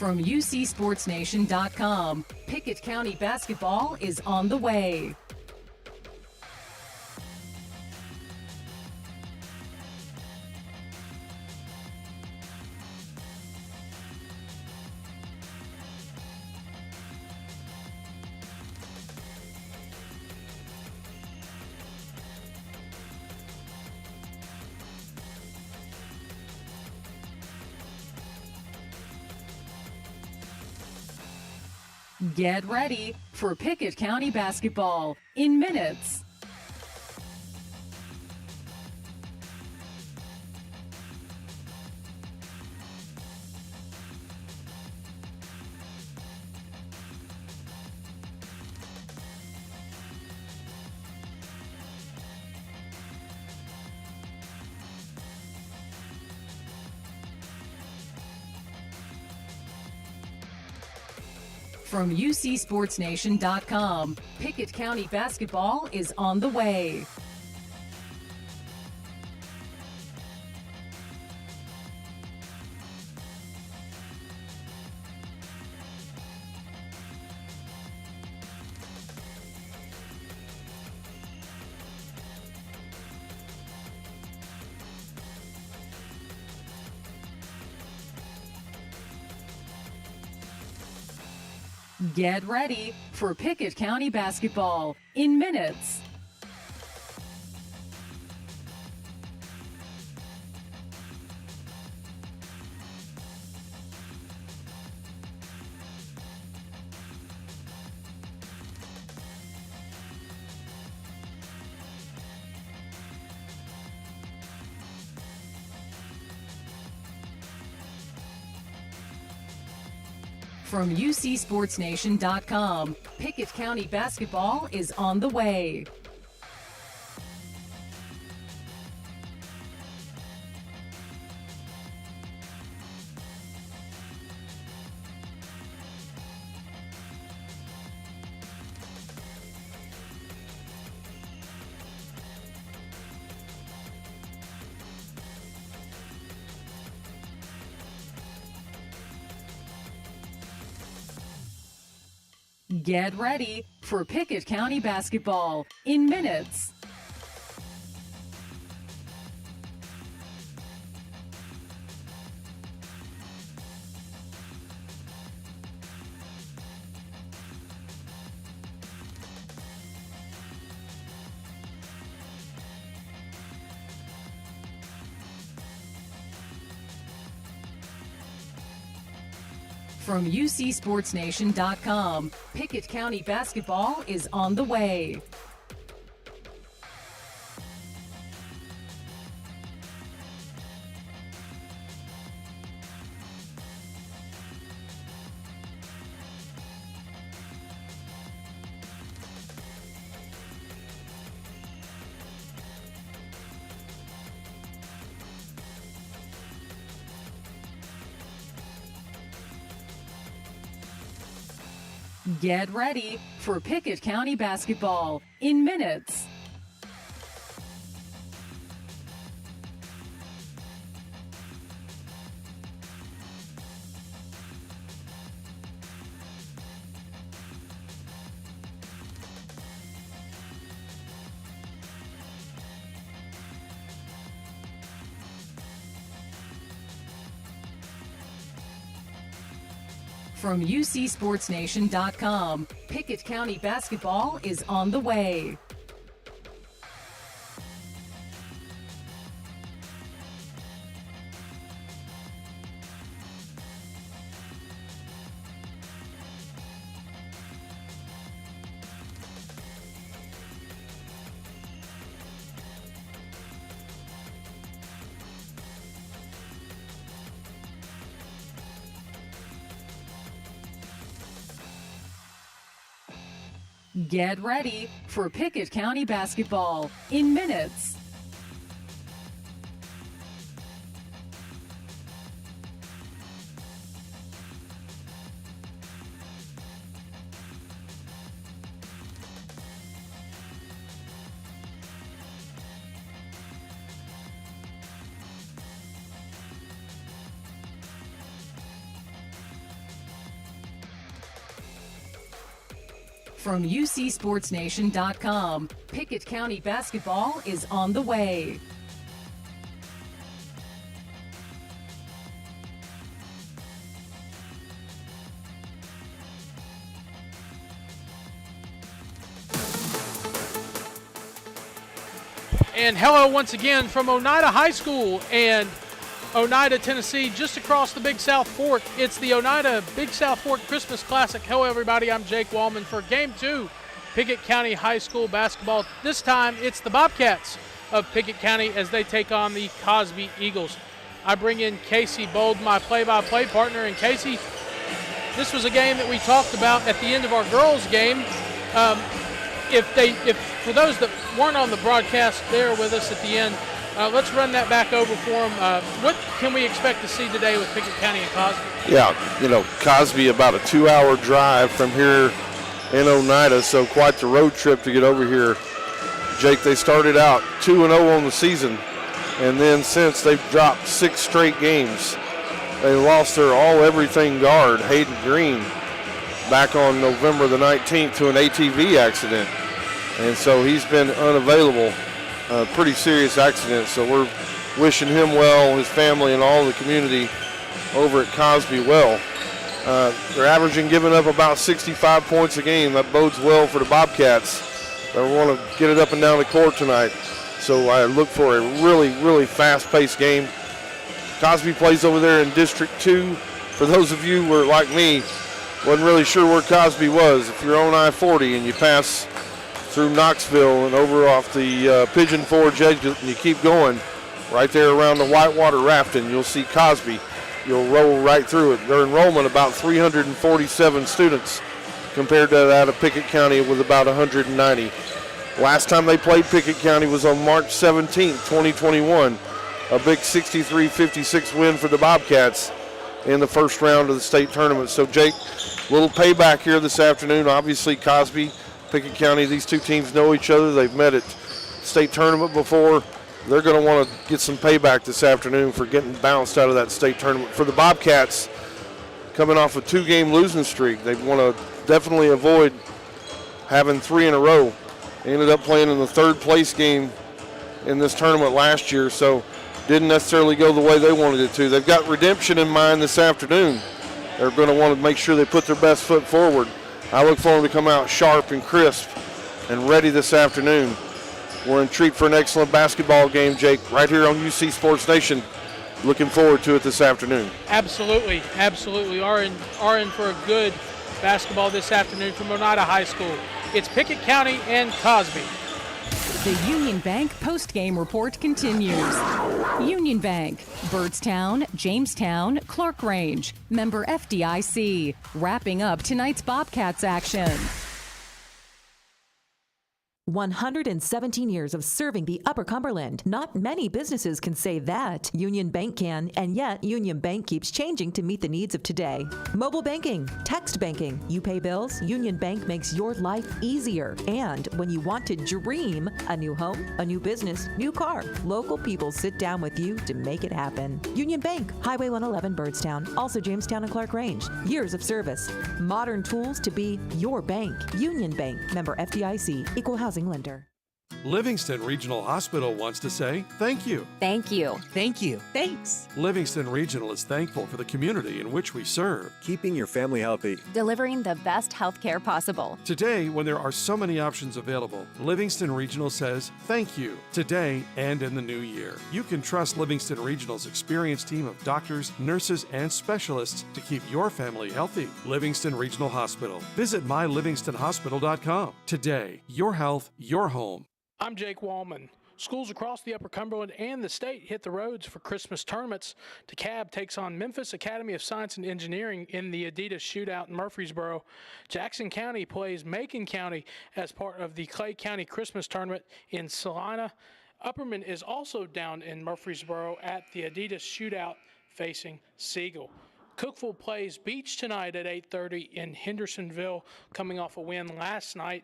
From UCSportsNation.com, Pickett County basketball is on the way. Get ready for Pickett County basketball in minutes. From UCSportsNation.com, Pickett County basketball is on the way. Get ready for Pickett County basketball in minutes. From UCSportsNation.com, Pickett County basketball is on the way. Get ready for Pickett County basketball in minutes. From UCSportsNation.com, Pickett County basketball is on the way. Get ready for Pickett County basketball in minutes. From UCSportsNation.com, Pickett County basketball is on the way. Get ready for Pickett County basketball in minutes. From UCSportsNation.com, Pickett County basketball is on the way. And hello once again from Oneida High School and Oneida, Tennessee, just across the Big South Fork. It's the Oneida Big South Fork Christmas Classic. Hello, everybody. I'm Jake Wallman for Game 2, Pickett County High School basketball. This time, it's the Bobcats of Pickett County as they take on the Cosby Eagles. I bring in Casey Bold, my play-by-play partner. And Casey, this was a game that we talked about at the end of our girls' game. If for those that weren't on the broadcast there with us at the end, let's run that back over for them. What can we expect to see today with Pickett County and Cosby? Yeah, Cosby about a 2-hour drive from here in Oneida, so quite the road trip to get over here. Jake, they started out 2-0 on the season, and then since they've dropped 6 straight games. They lost their all-everything guard, Hayden Green, back on November the 19th to an ATV accident, and so he's been unavailable. Pretty serious accident, so we're wishing him well, his family, and all the community over at Cosby well. They're averaging giving up about 65 points a game. That bodes well for the Bobcats. They want to get it up and down the court tonight, so I look for a really, really fast-paced game. Cosby plays over there in District 2. For those of you who were like me, wasn't really sure where Cosby was. If you're on I-40 and you pass through Knoxville and over off the Pigeon Forge exit and you keep going, right there around the Whitewater Rafting, you'll see Cosby. You'll roll right through it. Their enrollment about 347 students compared to that of Pickett County with about 190. Last time they played Pickett County was on March 17th, 2021. A big 63-56 win for the Bobcats in the first round of the state tournament. So Jake, little payback here this afternoon. Obviously Cosby, Pickett County, these two teams know each other. They've met at state tournament before. They're going to want to get some payback this afternoon for getting bounced out of that state tournament. For the Bobcats, coming off a 2-game losing streak, they want to definitely avoid having 3 in a row. They ended up playing in the 3rd place game in this tournament last year, so didn't necessarily go the way they wanted it to. They've got redemption in mind this afternoon. They're going to want to make sure they put their best foot forward. I look for them to come out sharp and crisp and ready this afternoon. We're in treat for an excellent basketball game, Jake, right here on UC Sports Nation. Looking forward to it this afternoon. Absolutely, absolutely. Are in for a good basketball this afternoon from Oneida High School. It's Pickett County and Cosby. The Union Bank postgame report continues. Union Bank, Byrdstown, Jamestown, Clark Range, member FDIC, wrapping up tonight's Bobcats action. 117 years of serving the Upper Cumberland. Not many businesses can say that. Union Bank can, and yet Union Bank keeps changing to meet the needs of today. Mobile banking, text banking, you pay bills, Union Bank makes your life easier. And when you want to dream a new home, a new business, new car, local people sit down with you to make it happen. Union Bank, Highway 111 Byrdstown, also Jamestown and Clark Range. Years of service, modern tools to be your bank. Union Bank, member FDIC, equal housing lender. Livingston Regional Hospital wants to say thank you. Thank you. Thank you. Thanks. Livingston Regional is thankful for the community in which we serve. Keeping your family healthy. Delivering the best health care possible. Today, when there are so many options available, Livingston Regional says thank you today and in the new year. You can trust Livingston Regional's experienced team of doctors, nurses, and specialists to keep your family healthy. Livingston Regional Hospital. Visit mylivingstonhospital.com. Today, your health, your home. I'm Jake Wallman. Schools across the Upper Cumberland and the state hit the roads for Christmas tournaments. DeKalb takes on Memphis Academy of Science and Engineering in the Adidas Shootout in Murfreesboro. Jackson County plays Macon County as part of the Clay County Christmas Tournament in Salina. Upperman is also down in Murfreesboro at the Adidas Shootout facing Siegel. Cookeville plays Beach tonight at 8:30 in Hendersonville, coming off a win last night.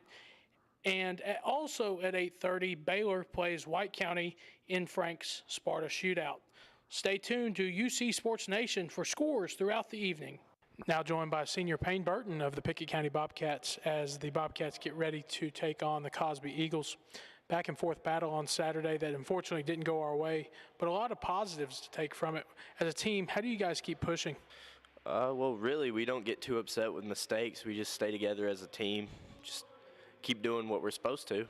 And also at 8:30, Baylor plays White County in Frank's Sparta Shootout. Stay tuned to UC Sports Nation for scores throughout the evening. Now joined by senior Payne Burton of the Pickett County Bobcats as the Bobcats get ready to take on the Cosby Eagles. Back and forth battle on Saturday that unfortunately didn't go our way, but a lot of positives to take from it. As a team, how do you guys keep pushing? Well, really, we don't get too upset with mistakes. We just stay together as a team, just keep doing what we're supposed to.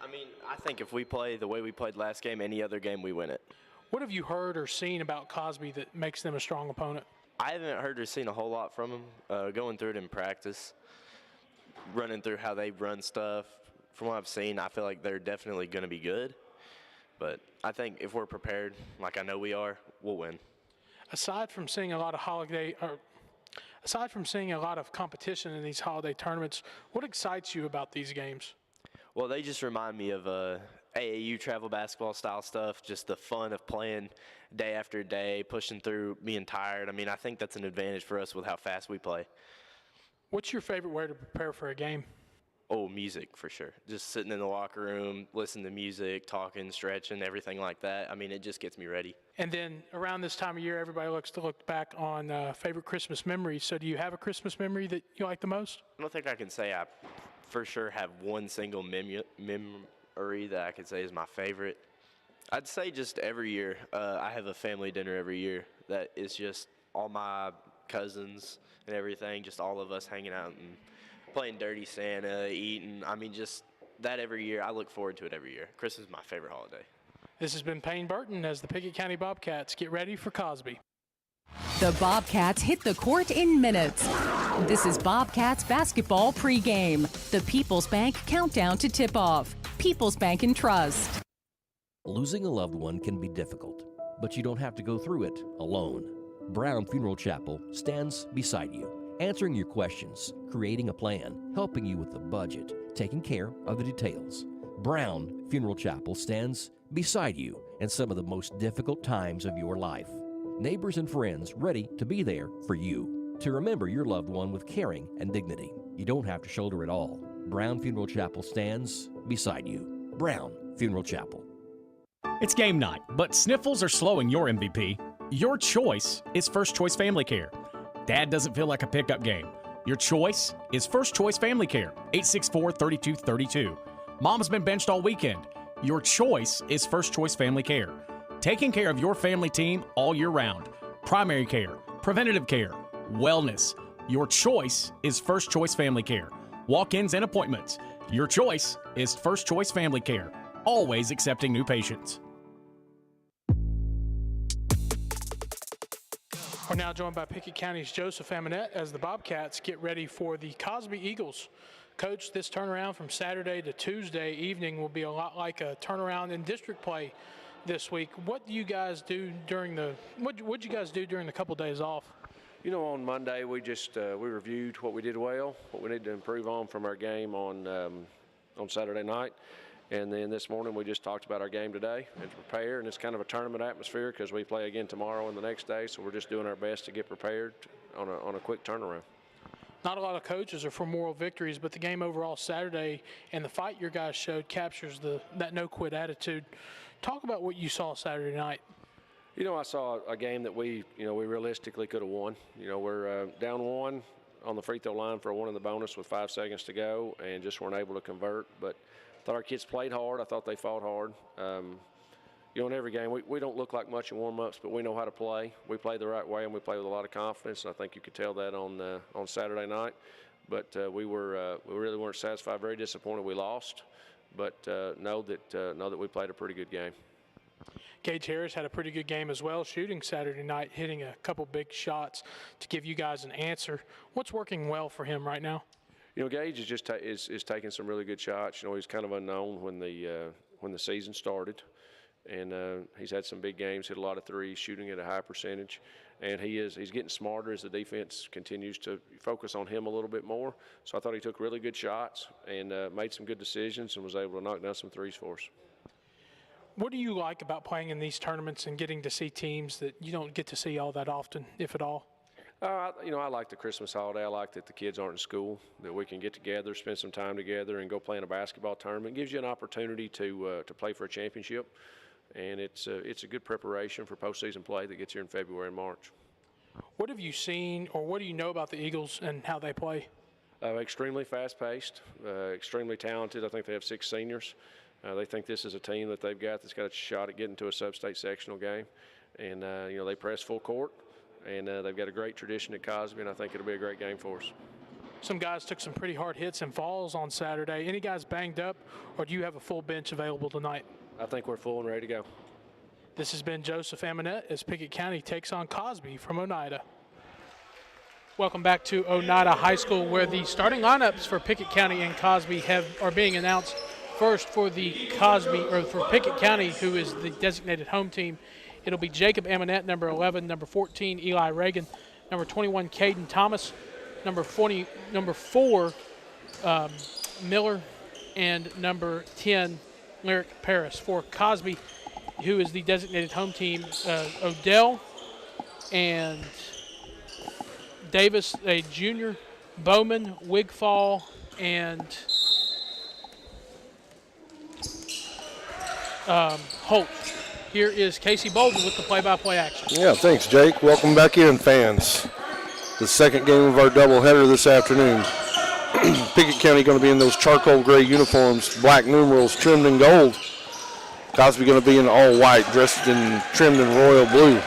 I think if we play the way we played last game, any other game, we win it. What have you heard or seen about Cosby that makes them a strong opponent? I haven't heard or seen a whole lot from them. Going through it in practice, running through how they run stuff. From what I've seen, I feel like they're definitely going to be good. But I think if we're prepared, like I know we are, we'll win. Aside from seeing a lot of competition in these holiday tournaments, what excites you about these games? Well, they just remind me of AAU travel basketball style stuff, just the fun of playing day after day, pushing through, being tired. I think that's an advantage for us with how fast we play. What's your favorite way to prepare for a game? Oh, music for sure. Just sitting in the locker room, listening to music, talking, stretching, everything like that. It just gets me ready. And then around this time of year, everybody looks to look back on favorite Christmas memories. So do you have a Christmas memory that you like the most? I don't think I can say I for sure have one single memory that I could say is my favorite. I'd say just every year. I have a family dinner every year that is just all my cousins and everything, just all of us hanging out and playing Dirty Santa, eating. Just that every year. I look forward to it every year. Christmas is my favorite holiday. This has been Payne Burton as the Pickett County Bobcats get ready for Cosby. The Bobcats hit the court in minutes. This is Bobcats basketball pregame. The People's Bank countdown to tip-off. People's Bank and Trust. Losing a loved one can be difficult, but you don't have to go through it alone. Brown Funeral Chapel stands beside you, answering your questions, creating a plan, helping you with the budget, taking care of the details. Brown Funeral Chapel stands beside you in some of the most difficult times of your life. Neighbors and friends ready to be there for you, to remember your loved one with caring and dignity. You don't have to shoulder it all. Brown Funeral Chapel stands beside you. Brown Funeral Chapel. It's game night, but sniffles are slowing your MVP. Your choice is First Choice Family Care. Dad doesn't feel like a pickup game. Your choice is First Choice Family Care, 864-3232. Mom's been benched all weekend. Your choice is First Choice Family Care. Taking care of your family team all year round. Primary care, preventative care, wellness. Your choice is First Choice Family Care. Walk-ins and appointments. Your choice is First Choice Family Care. Always accepting new patients. We're now joined by Pickett County's Joseph Amonette as the Bobcats get ready for the Cosby Eagles. Coach, this turnaround from Saturday to Tuesday evening will be a lot like a turnaround in district play this week. What do you guys do during the couple days off? On Monday we just we reviewed what we did well, what we need to improve on from our game on Saturday night. And then this morning we just talked about our game today and to prepare, and it's kind of a tournament atmosphere because we play again tomorrow and the next day, so we're just doing our best to get prepared on a quick turnaround. Not a lot of coaches are for moral victories, but the game overall Saturday and the fight your guys showed captures that no-quit attitude. Talk about what you saw Saturday night. I saw a game that we realistically could have won. We're down one on the free throw line for a one in the bonus with 5 seconds to go and just weren't able to convert, but I thought our kids played hard. I thought they fought hard. In every game, we don't look like much in warm-ups, but we know how to play. We play the right way, and we play with a lot of confidence. And I think you could tell that on Saturday night. But we really weren't satisfied. Very disappointed we lost, but know that we played a pretty good game. Gage Harris had a pretty good game as well, shooting Saturday night, hitting a couple big shots to give you guys an answer. What's working well for him right now? Gage is just is taking some really good shots. He's kind of unknown when the season started, and he's had some big games, hit a lot of threes, shooting at a high percentage, and he's getting smarter as the defense continues to focus on him a little bit more. So I thought he took really good shots and made some good decisions and was able to knock down some threes for us. What do you like about playing in these tournaments and getting to see teams that you don't get to see all that often, if at all? I like the Christmas holiday. I like that the kids aren't in school, that we can get together, spend some time together, and go play in a basketball tournament. It gives you an opportunity to play for a championship, and it's a good preparation for postseason play that gets here in February and March. What have you seen, or what do you know about the Eagles and how they play? Extremely fast-paced, extremely talented. I think they have 6 seniors. They think this is a team that they've got that's got a shot at getting to a sub-state sectional game. And, they press full court, and they've got a great tradition at Cosby, and I think it'll be a great game for us. Some guys took some pretty hard hits and falls on Saturday. Any guys banged up, or do you have a full bench available tonight? I think we're full and ready to go. This has been Joseph Amonette as Pickett County takes on Cosby from Oneida. Welcome back to Oneida High School, where the starting lineups for Pickett County and Cosby are being announced. First for for Pickett County, who is the designated home team, it'll be Jacob Amonette, number 11, number 14, Eli Reagan, number 21, Caden Thomas, number 4, Miller, and number 10, Lyric Paris. For Cosby, who is the designated home team, Odell and Davis, a junior, Bowman, Wigfall, and Holt. Here is Casey Bolden with the play-by-play action. Yeah, thanks, Jake. Welcome back in, fans. The second game of our doubleheader this afternoon. Pickett County going to be in those charcoal gray uniforms, black numerals trimmed in gold. Cosby going to be in all white, trimmed in royal blue.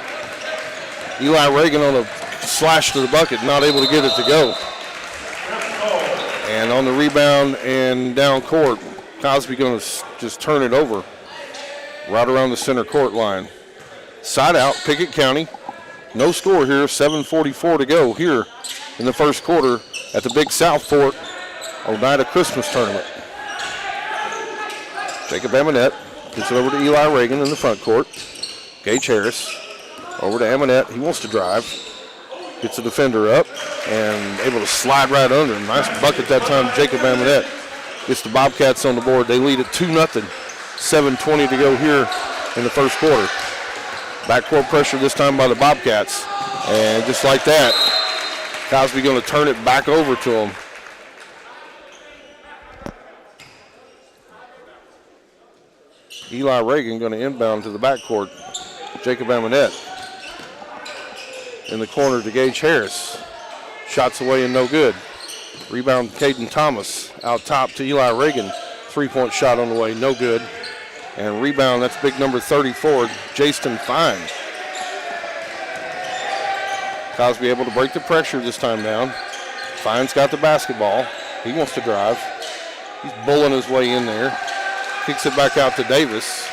Eli Reagan on a slash to the bucket, not able to get it to go. And on the rebound and down court, Cosby going to just turn it over right around the center court line. Side out, Pickett County. No score here, 7:44 to go here in the first quarter at the Big South Fork Oneida Christmas Tournament. Jacob Amonette gets it over to Eli Reagan in the front court. Gage Harris over to Amonette. He wants to drive. Gets the defender up and able to slide right under him. Nice bucket that time. Jacob Amonette gets the Bobcats on the board. They lead at 2-0. 7:20 to go here in the first quarter. Backcourt pressure this time by the Bobcats. And just like that, Cosby going to turn it back over to him. Eli Reagan going to inbound to the backcourt. Jacob Amonette in the corner to Gage Harris. Shots away and no good. Rebound Caden Thomas out top to Eli Reagan. 3-point shot on the way, no good. And rebound, that's big number 34, Jaston Fine. Cosby able to break the pressure this time down. Fine's got the basketball. He wants to drive. He's bulling his way in there. Kicks it back out to Davis.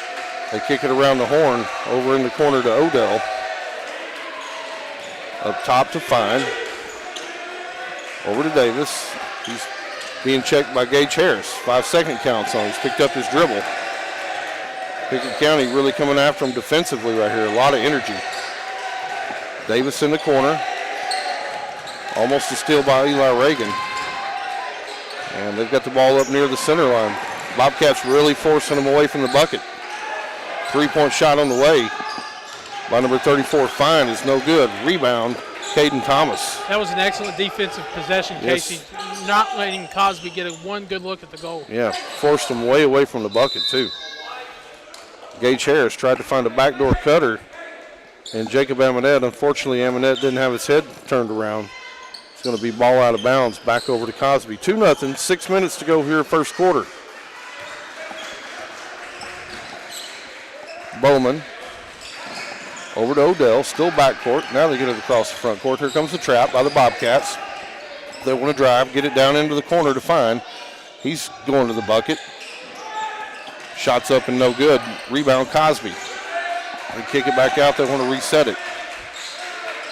They kick it around the horn over in the corner to Odell. Up top to Fine. Over to Davis. He's being checked by Gage Harris. 5-second counts on him. He's picked up his dribble. Pickett County really coming after him defensively right here. A lot of energy. Davis in the corner. Almost a steal by Eli Reagan. And they've got the ball up near the center line. Bobcats really forcing them away from the bucket. 3-point shot on the way by number 34, Fine, is no good. Rebound, Caden Thomas. That was an excellent defensive possession, Casey. Yes. Not letting Cosby get one good look at the goal. Yeah, forced them way away from the bucket, too. Gage Harris tried to find a backdoor cutter, and Jacob Amonette, unfortunately, Amonette didn't have his head turned around. It's going to be ball out of bounds, back over to Cosby. 2-0, 6 minutes to go here first quarter. Bowman over to Odell, still backcourt. Now they get it across the front court. Here comes the trap by the Bobcats. They want to drive, get it down into the corner to Fine. He's going to the bucket. Shots up and no good. Rebound Cosby. They kick it back out. They want to reset it.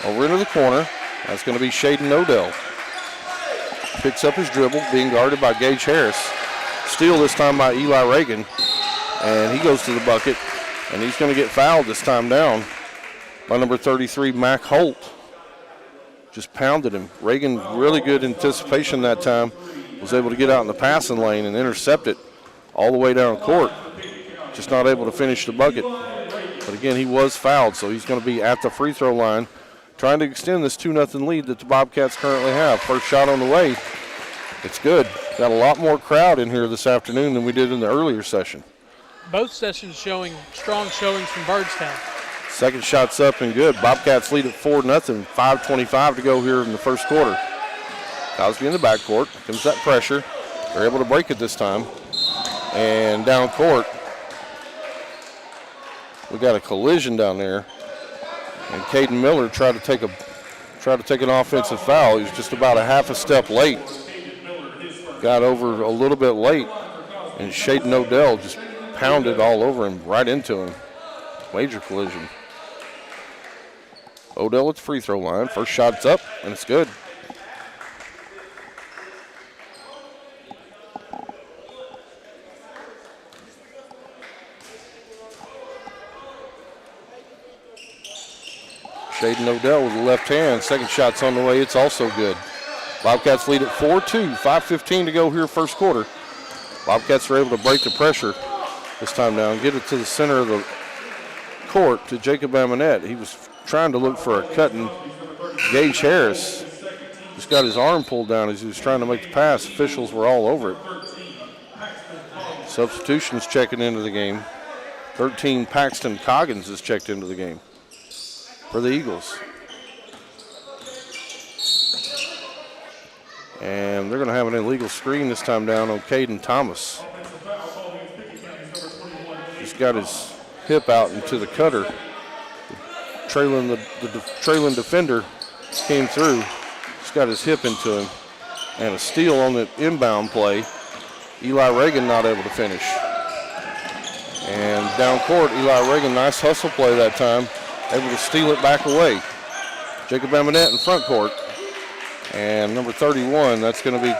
Over into the corner. That's going to be Shaden Odell. Picks up his dribble, being guarded by Gage Harris. Steal this time by Eli Reagan. And he goes to the bucket. And he's going to get fouled this time down by number 33, Mac Holt. Just pounded him. Reagan, really good anticipation that time. Was able to get out in the passing lane and intercept it all the way down court. Just not able to finish the bucket. But again, he was fouled, so he's going to be at the free throw line trying to extend this 2-0 lead that the Bobcats currently have. First shot on the way. It's good. Got a lot more crowd in here this afternoon than we did in the earlier session. Both sessions showing strong showings from Byrdstown. Second shot's up and good. Bobcats lead at 4-0. 5:25 to go here in the first quarter. Cosby in the backcourt. Comes that pressure. They're able to break it this time. And down court, we got a collision down there. And Caden Miller tried to take an offensive foul. He was just about a half a step late. Got over a little bit late. And Shaden Odell just pounded all over him, right into him. Major collision. Odell at the free throw line. First shot's up, and it's good. Shaden Odell with the left hand. Second shot's on the way. It's also good. Bobcats lead at 4-2. 5:15 to go here first quarter. Bobcats are able to break the pressure this time down. Get it to the center of the court to Jacob Amonette. He was trying to look for a cut, and Gage Harris just got his arm pulled down as he was trying to make the pass. Officials were all over it. Substitutions checking into the game. 13 Paxton Coggins is checked into the game for the Eagles. And they're going to have an illegal screen this time down on Caden Thomas. He's got his hip out into the cutter. The trailing defender came through. He's got his hip into him. And a steal on the inbound play. Eli Reagan not able to finish. And down court, Eli Reagan, nice hustle play that time. Able to steal it back away. Jacob Amonette in front court. And number 31, that's going to be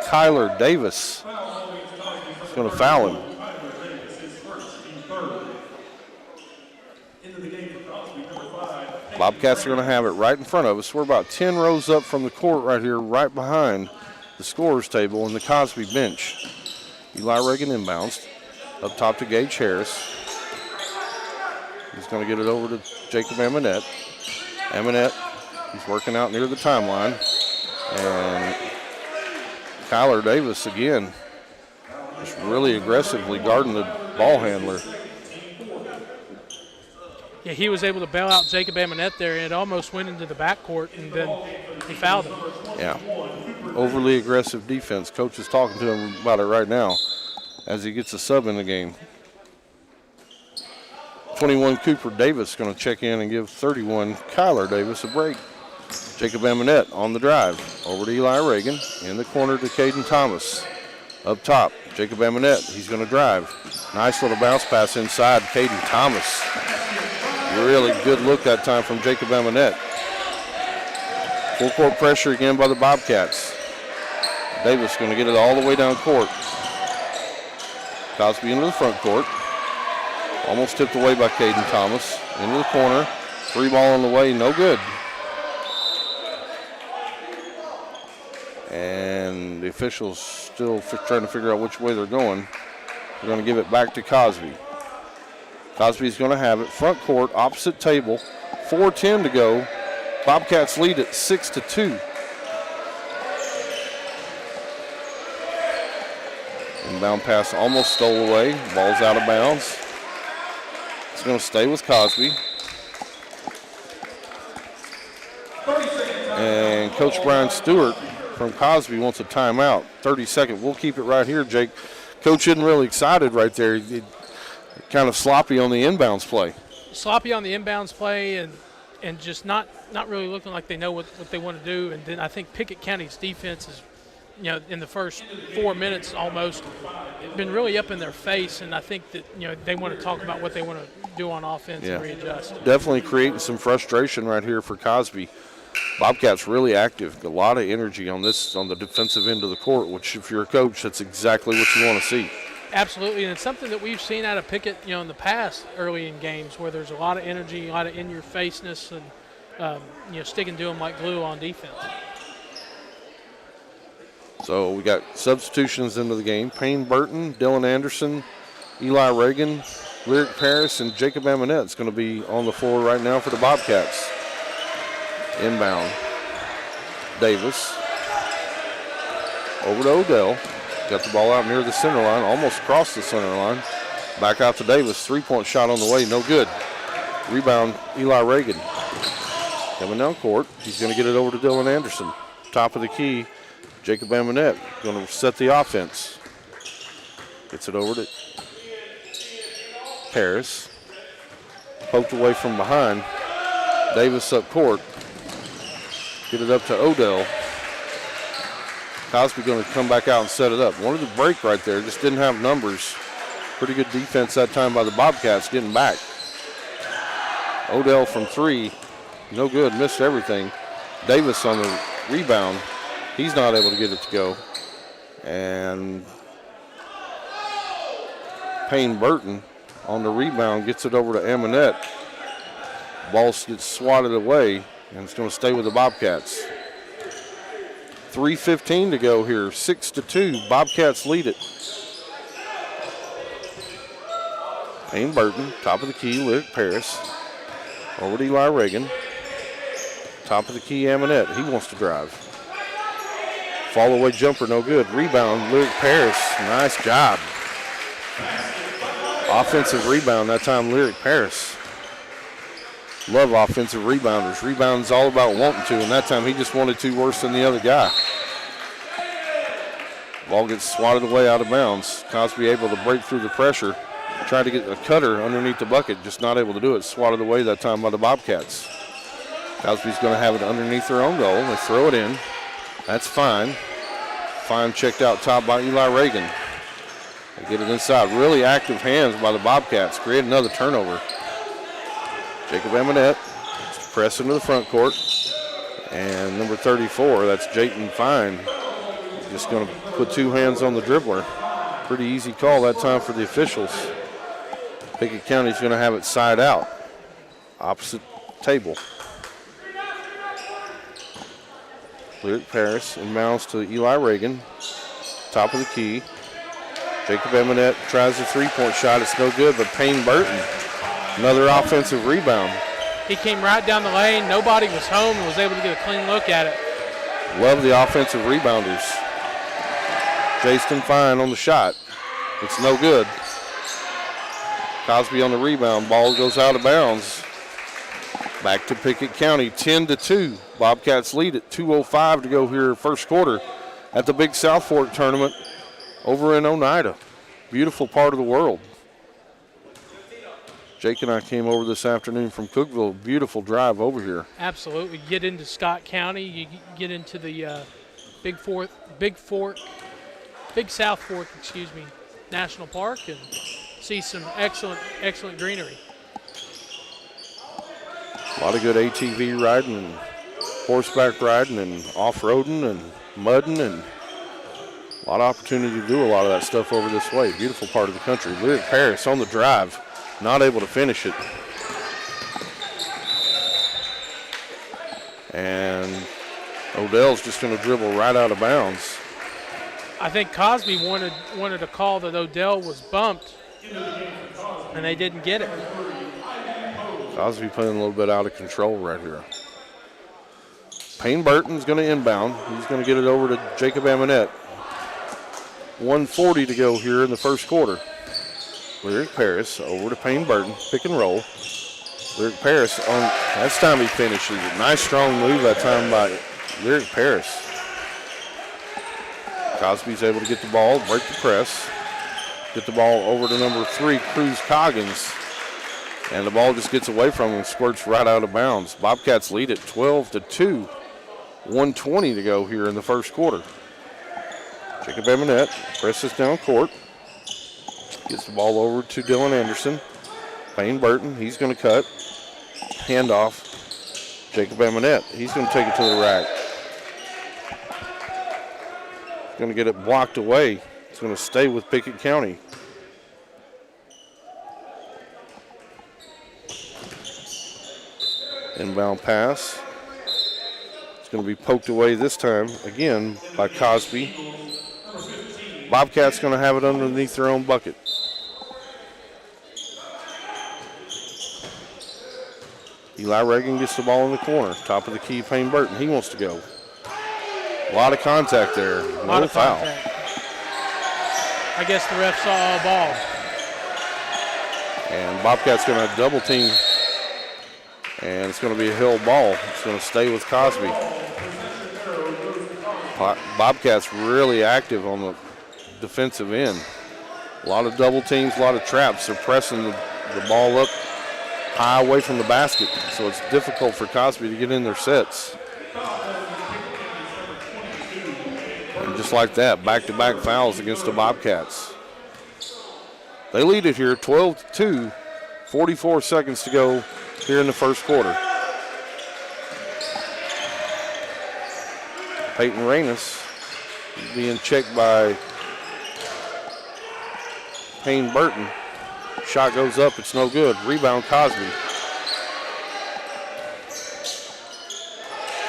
Kyler Davis. He's going to foul him. Bobcats are going to have it right in front of us. We're about 10 rows up from the court right here, right behind the scorer's table and the Cosby bench. Eli Reagan inbounds. Up top to Gage Harris. He's going to get it over to Jacob Amonette. Amonette, he's working out near the timeline. And Kyler Davis again, just really aggressively guarding the ball handler. Yeah, he was able to bail out Jacob Amonette there, and it almost went into the backcourt, and then he fouled him. Yeah, overly aggressive defense. Coach is talking to him about it right now as he gets a sub in the game. 21 Cooper Davis going to check in and give 31 Kyler Davis a break. Jacob Amonette on the drive. Over to Eli Reagan. In the corner to Caden Thomas. Up top, Jacob Amonette. He's going to drive. Nice little bounce pass inside. Caden Thomas. Really good look that time from Jacob Amonette. Full court pressure again by the Bobcats. Davis going to get it all the way down court. Cosby into the front court. Almost tipped away by Caden Thomas. Into the corner. Three ball on the way. No good. And the officials still trying to figure out which way they're going. They're going to give it back to Cosby. Cosby's going to have it. Front court, opposite table. 4:10 to go. Bobcats lead at 6-2. Inbound pass almost stole away. Ball's out of bounds. It's going to stay with Cosby. And Coach Brian Stewart from Cosby wants a timeout. 30-second. We'll keep it right here, Jake. Coach isn't really excited right there. He kind of sloppy on the inbounds play. Sloppy on the inbounds play and just not really looking like they know what they want to do. And then I think Pickett County's defense is, in the first 4 minutes almost, been really up in their face. And I think that, they want to talk about what they want to do on offense and readjust. Definitely creating some frustration right here for Cosby. Bobcats really active, a lot of energy on the defensive end of the court, which if you're a coach, that's exactly what you want to see. Absolutely, and it's something that we've seen out of Pickett, in the past early in games where there's a lot of energy, a lot of in-your-faceness, and, sticking to them like glue on defense. So we got substitutions into the game. Payne Burton, Dylan Anderson, Eli Reagan, Lyric Paris, and Jacob Amonette is going to be on the floor right now for the Bobcats. Inbound. Davis. Over to Odell. Got the ball out near the center line, almost across the center line. Back out to Davis. Three-point shot on the way, no good. Rebound, Eli Reagan. Coming down court. He's going to get it over to Dylan Anderson. Top of the key, Jacob Amonette going to set the offense. Gets it over to Paris. Poked away from behind. Davis up court. Get it up to Odell. Cosby going to come back out and set it up. Wanted to break right there, just didn't have numbers. Pretty good defense that time by the Bobcats getting back. Odell from 3, no good, missed everything. Davis on the rebound. He's not able to get it to go. And Payne Burton on the rebound gets it over to Amonette. Ball gets swatted away, and it's going to stay with the Bobcats. 3:15 to go here, 6-2. Bobcats lead it. Payne Burton, top of the key, Lyric Paris. Over to Eli Reagan. Top of the key, Amonette. He wants to drive. Fall away jumper, no good. Rebound, Lyric Paris. Nice job. Offensive rebound, that time Lyric Paris. Love offensive rebounders. Rebound's all about wanting to, and that time he just wanted to worse than the other guy. Ball gets swatted away out of bounds. Cosby able to break through the pressure. Tried to get a cutter underneath the bucket, just not able to do it. Swatted away that time by the Bobcats. Cosby's going to have it underneath their own goal. They throw it in. That's fine. Fine checked out top by Eli Reagan. They get it inside. Really active hands by the Bobcats. Create another turnover. Jacob Amonette press into the front court. And number 34, that's Jayton Fine. Just going to put 2 hands on the dribbler. Pretty easy call that time for the officials. Pickett County's going to have it side out. Opposite table. Lyric Paris inbounds to Eli Reagan. Top of the key. Jacob Amonette tries a 3-point shot. It's no good, but Payne Burton, another offensive rebound. He came right down the lane. Nobody was home and was able to get a clean look at it. Love the offensive rebounders. Jason Fine on the shot. It's no good. Cosby on the rebound. Ball goes out of bounds. Back to Pickett County, 10-2. Bobcats lead it. 2:05 to go here first quarter at the Big South Fork Tournament over in Oneida. Beautiful part of the world. Jake and I came over this afternoon from Cookeville. Beautiful drive over here. Absolutely. Get into Scott County. You get into the Big South Fork, National Park, and see some excellent greenery. A lot of good ATV riding and horseback riding and off-roading and mudding, and a lot of opportunity to do a lot of that stuff over this way. Beautiful part of the country. Lyric Paris on the drive, not able to finish it. And Odell's just going to dribble right out of bounds. I think Cosby wanted a call that Odell was bumped, and they didn't get it. Cosby playing a little bit out of control right here. Payne Burton's going to inbound. He's going to get it over to Jacob Amonette. 1:40 to go here in the first quarter. Lyric Paris over to Payne Burton. Pick and roll. Lyric Paris on, that's time he finishes it. Nice strong move that time by Lyric Paris. Cosby's able to get the ball, break the press. Get the ball over to number 3, Cruz Coggins. And the ball just gets away from him and squirts right out of bounds. Bobcats lead it 12-2. 1:20 to go here in the first quarter. Jacob Amonette presses down court. Gets the ball over to Dylan Anderson. Payne Burton, he's going to cut. Handoff. Jacob Amonette, he's going to take it to the rack. Going to get it blocked away. It's going to stay with Pickett County. Inbound pass. It's going to be poked away this time again by Cosby. Bobcats going to have it underneath their own bucket. Eli Reagan gets the ball in the corner. Top of the key, Payne Burton. He wants to go. A lot of contact there. No foul. Contact. I guess the ref saw a ball. And Bobcats going to double team And it's going to be a Hill ball. It's going to stay with Cosby. Bobcats really active on the defensive end. A lot of double teams, a lot of traps. They're pressing the ball up high away from the basket, so it's difficult for Cosby to get in their sets. And just like that, back-to-back fouls against the Bobcats. They lead it here 12-2, 44 seconds to go here in the first quarter. Peyton Reynes being checked by Payne Burton. Shot goes up, it's no good. Rebound Cosby.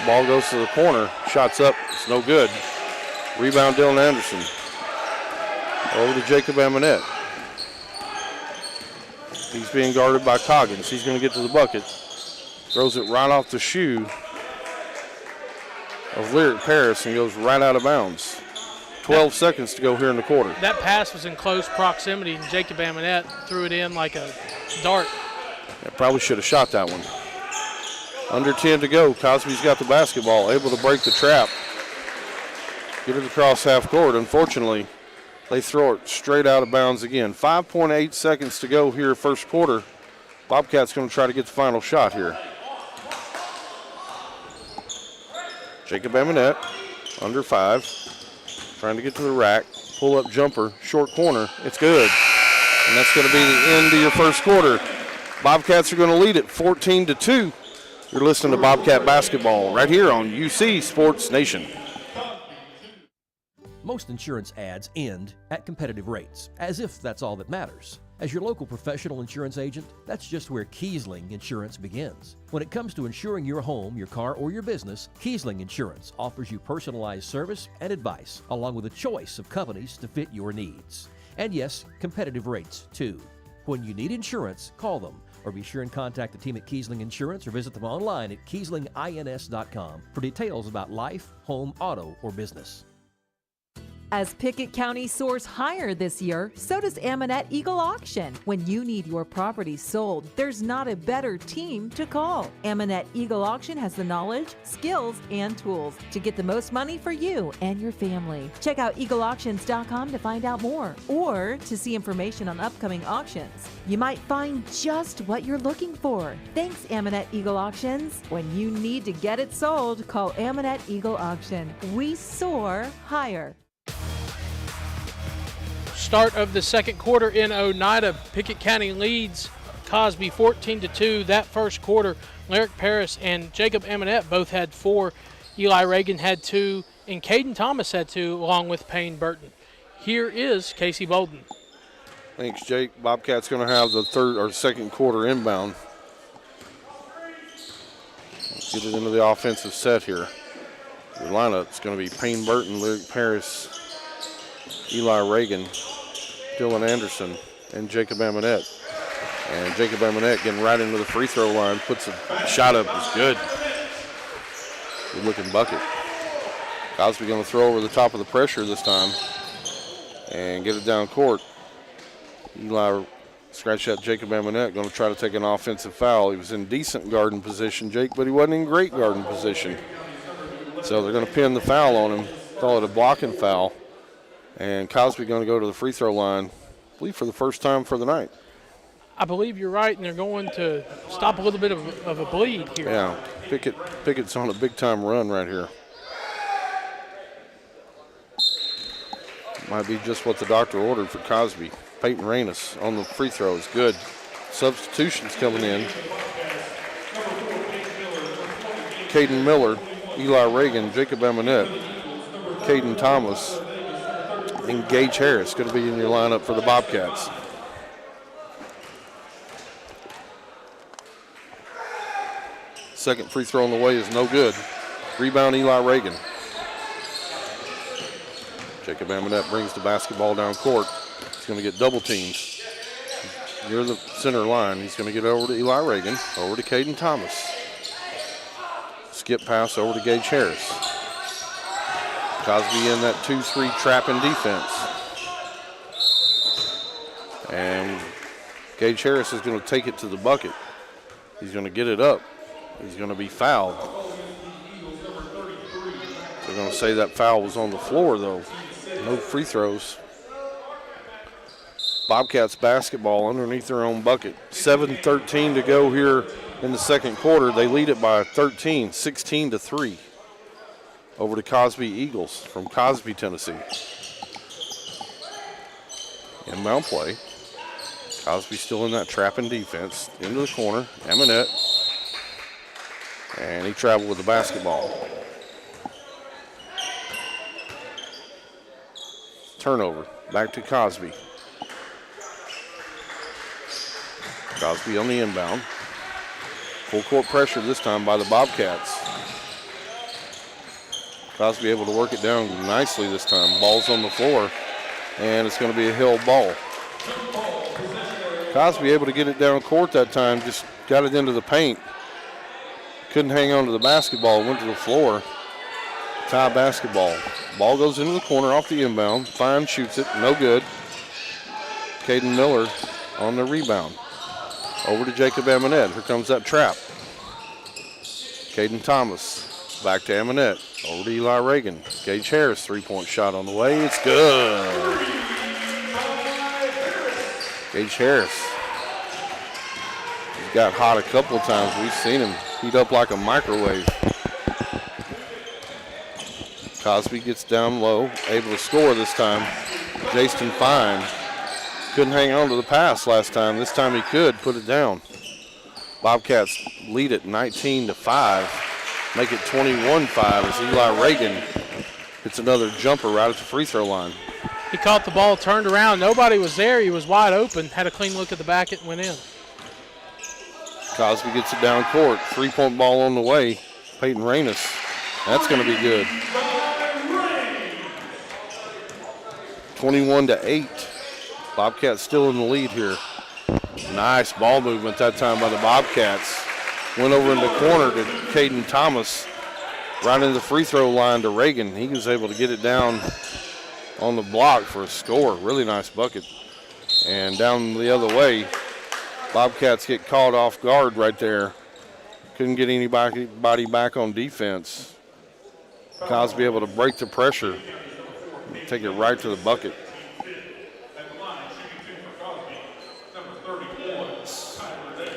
Ball goes to the corner, shots up, it's no good. Rebound Dylan Anderson. Over to Jacob Amonette. He's being guarded by Coggins. He's going to get to the bucket. Throws it right off the shoe of Lyric Paris and goes right out of bounds. 12 seconds to go here in the quarter. That pass was in close proximity, and Jacob Amonette threw it in like a dart. Yeah, probably should have shot that one. Under 10 to go. Cosby's got the basketball, able to break the trap. Get it across half court. Unfortunately, they throw it straight out of bounds again. 5.8 seconds to go here first quarter. Bobcats going to try to get the final shot here. Jacob Amonette, under 5, trying to get to the rack. Pull-up jumper, short corner. It's good. And that's going to be the end of your first quarter. Bobcats are going to lead it 14-2. You're listening to Bobcat basketball right here on UC Sports Nation. Most insurance ads end at competitive rates, as if that's all that matters. As your local professional insurance agent, that's just where Kiesling Insurance begins. When it comes to insuring your home, your car, or your business, Kiesling Insurance offers you personalized service and advice, along with a choice of companies to fit your needs. And yes, competitive rates, too. When you need insurance, call them, or be sure and contact the team at Kiesling Insurance or visit them online at KieslingINS.com for details about life, home, auto, or business. As Pickett County soars higher this year, so does Amonette Eagle Auction. When you need your property sold, there's not a better team to call. Amonette Eagle Auction has the knowledge, skills, and tools to get the most money for you and your family. Check out eagleauctions.com to find out more or to see information on upcoming auctions. You might find just what you're looking for. Thanks, Amonette Eagle Auctions. When you need to get it sold, call Amonette Eagle Auction. We soar higher. Start of the second quarter in Oneida. Pickett County leads Cosby 14-2. That first quarter, Lyric Paris and Jacob Amonette both had 4. Eli Reagan had 2, and Caden Thomas had 2, along with Payne Burton. Here is Casey Bolden. Thanks, Jake. Bobcats going to have the third or second quarter inbound. Let's get it into the offensive set here. Your lineup's going to be Payne Burton, Lyric Paris, Eli Reagan, Dylan Anderson, and Jacob Amonette. And Jacob Amonette getting right into the free throw line, puts a shot up, is good. Good looking bucket. Cosby going to throw over the top of the pressure this time and get it down court. Eli scratched out Jacob Amonette, going to try to take an offensive foul. He was in decent guarding position, Jake, but he wasn't in great guarding position. So they're going to pin the foul on him, call it a blocking foul. And Cosby going to go to the free throw line, I believe for the first time for the night. I believe you're right, and they're going to stop a little bit of a bleed here. Yeah, Pickett's on a big-time run right here. Might be just what the doctor ordered for Cosby. Peyton Reynes on the free throw is good. Substitutions coming in. Caden Miller, Eli Reagan, Jacob Amonette, Caden Thomas, and Gage Harris going to be in your lineup for the Bobcats. Second free throw on the way is no good. Rebound Eli Reagan. Jacob Amonette brings the basketball down court. He's going to get double teamed near the center line. He's going to get over to Eli Reagan, over to Caden Thomas. Skip pass over to Gage Harris. Cosby in that 2-3 trapping defense. And Gage Harris is going to take it to the bucket. He's going to get it up. He's going to be fouled. They're going to say that foul was on the floor, though. No free throws. Bobcats basketball underneath their own bucket. 7:13 to go here in the second quarter. They lead it by 13, 16-3 over the Cosby Eagles from Cosby, Tennessee. Inbound play. Cosby still in that trapping defense. Into the corner. Eminette. And he traveled with the basketball. Turnover. Back to Cosby. Cosby on the inbound. Full court pressure this time by the Bobcats. Cosby able to work it down nicely this time. Ball's on the floor, and it's going to be a Hill ball. Cosby able to get it down court that time, just got it into the paint. Couldn't hang on to the basketball, went to the floor. Tie basketball. Ball goes into the corner off the inbound. Fine shoots it, no good. Caden Miller on the rebound. Over to Jacob Amonette. Here comes that trap. Caden Thomas. Back to Amonette. Over to Eli Reagan. Gage Harris, three-point shot on the way. It's good. Gage Harris. He's got hot a couple of times. We've seen him heat up like a microwave. Cosby gets down low, able to score this time. Jason Fine. Couldn't hang on to the pass last time. This time he could put it down. Bobcats lead it 19-5. Make it 21-5 as Eli Reagan hits another jumper right at the free throw line. He caught the ball, turned around. Nobody was there. He was wide open. Had a clean look at the back. It went in. Cosby gets it down court. Three-point ball on the way. Peyton Rainus. That's going to be good. 21-8. Bobcats still in the lead here. Nice ball movement that time by the Bobcats. Went over in the corner to Caden Thomas. Right into the free throw line to Reagan. He was able to get it down on the block for a score. Really nice bucket. And down the other way, Bobcats get caught off guard right there. Couldn't get anybody back on defense. Cosby able to break the pressure. Take it right to the bucket.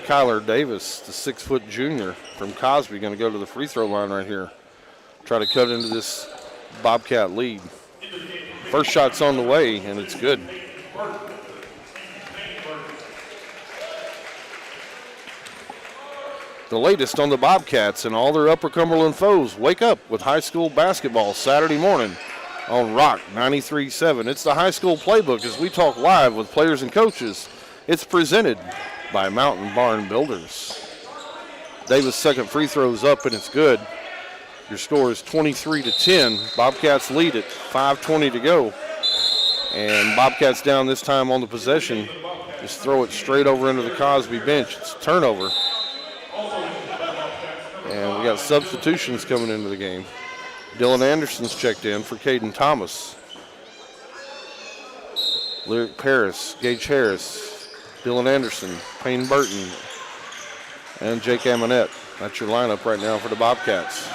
Kyler Davis, the 6-foot junior from Cosby, going to go to the free throw line right here. Try to cut into this Bobcat lead. First shot's on the way, and it's good. The latest on the Bobcats and all their Upper Cumberland foes. Wake up with high school basketball Saturday morning on Rock 93.7. It's the high school playbook as we talk live with players and coaches. It's presented by Mountain Barn Builders. Davis' second free throw is up, and it's good. Your score is 23-10. Bobcats lead it, 5:20 to go. And Bobcats down this time on the possession. Just throw it straight over into the Cosby bench. It's a turnover. And we got substitutions coming into the game. Dylan Anderson's checked in for Caden Thomas. Lyric Paris, Gage Harris, Dylan Anderson, Payne Burton, and Jake Amonette. That's your lineup right now for the Bobcats.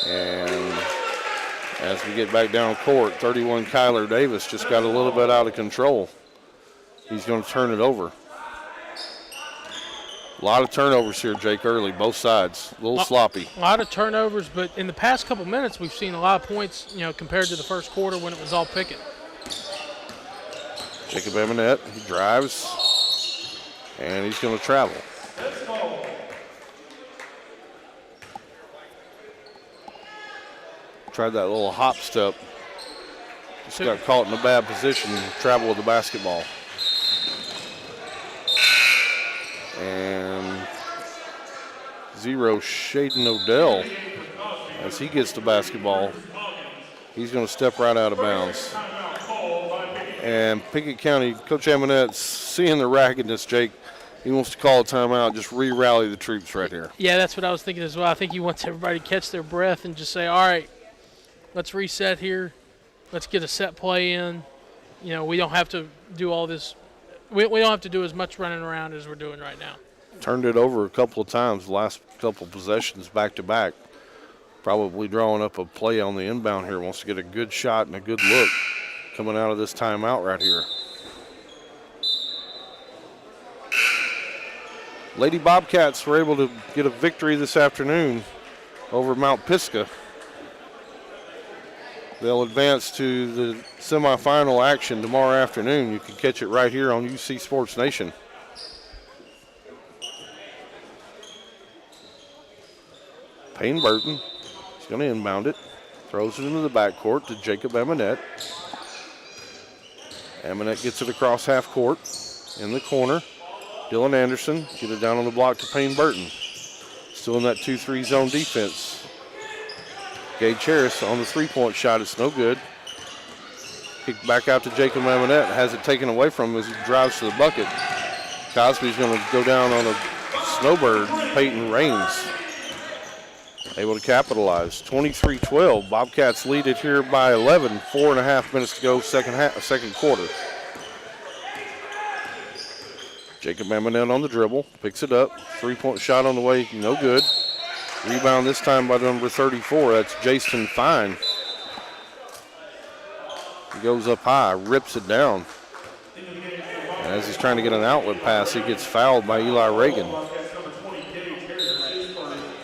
And as we get back down court, 31 Kyler Davis just got a little bit out of control. He's going to turn it over. A lot of turnovers here, Jake, early, both sides. A little sloppy. A lot of turnovers, but in the past couple minutes, we've seen a lot of points, compared to the first quarter when it was all Pickett. Jacob Amonette, he drives, and he's going to travel. Tried that little hop step. Just got caught in a bad position, travel with the basketball. And Shaden Odell, as he gets the basketball, he's going to step right out of bounds. And Pickett County, Coach Amonette, seeing the raggedness, Jake, he wants to call a timeout, just re-rally the troops right here. Yeah, that's what I was thinking as well. I think he wants everybody to catch their breath and just say, all right, let's reset here. Let's get a set play in. We don't have to do all this. We don't have to do as much running around as we're doing right now. turned it over a couple of times, the last couple of possessions back to back. Probably drawing up a play on the inbound here. Wants to get a good shot and a good look coming out of this timeout right here. Lady Bobcats were able to get a victory this afternoon over Mount Pisgah. They'll advance to the semifinal action tomorrow afternoon. You can catch it right here on UC Sports Nation. Payne Burton is going to inbound it. Throws it into the backcourt to Jacob Amonette. Amonette gets it across half court in the corner. Dylan Anderson get it down on the block to Payne Burton. Still in that 2-3 zone defense. Gage Harris on the three-point shot. It's no good. Kick back out to Jacob Amonette. Has it taken away from him as he drives to the bucket. Cosby's going to go down on a snowbird. Peyton Raines able to capitalize. 23-12. Bobcats lead it here by 11. 4.5 minutes to go, second quarter. Jacob Amonette on the dribble. Picks it up. Three-point shot on the way. No good. Rebound this time by number 34. That's Jason Fine. He goes up high, rips it down. And as he's trying to get an outlet pass, he gets fouled by Eli Reagan.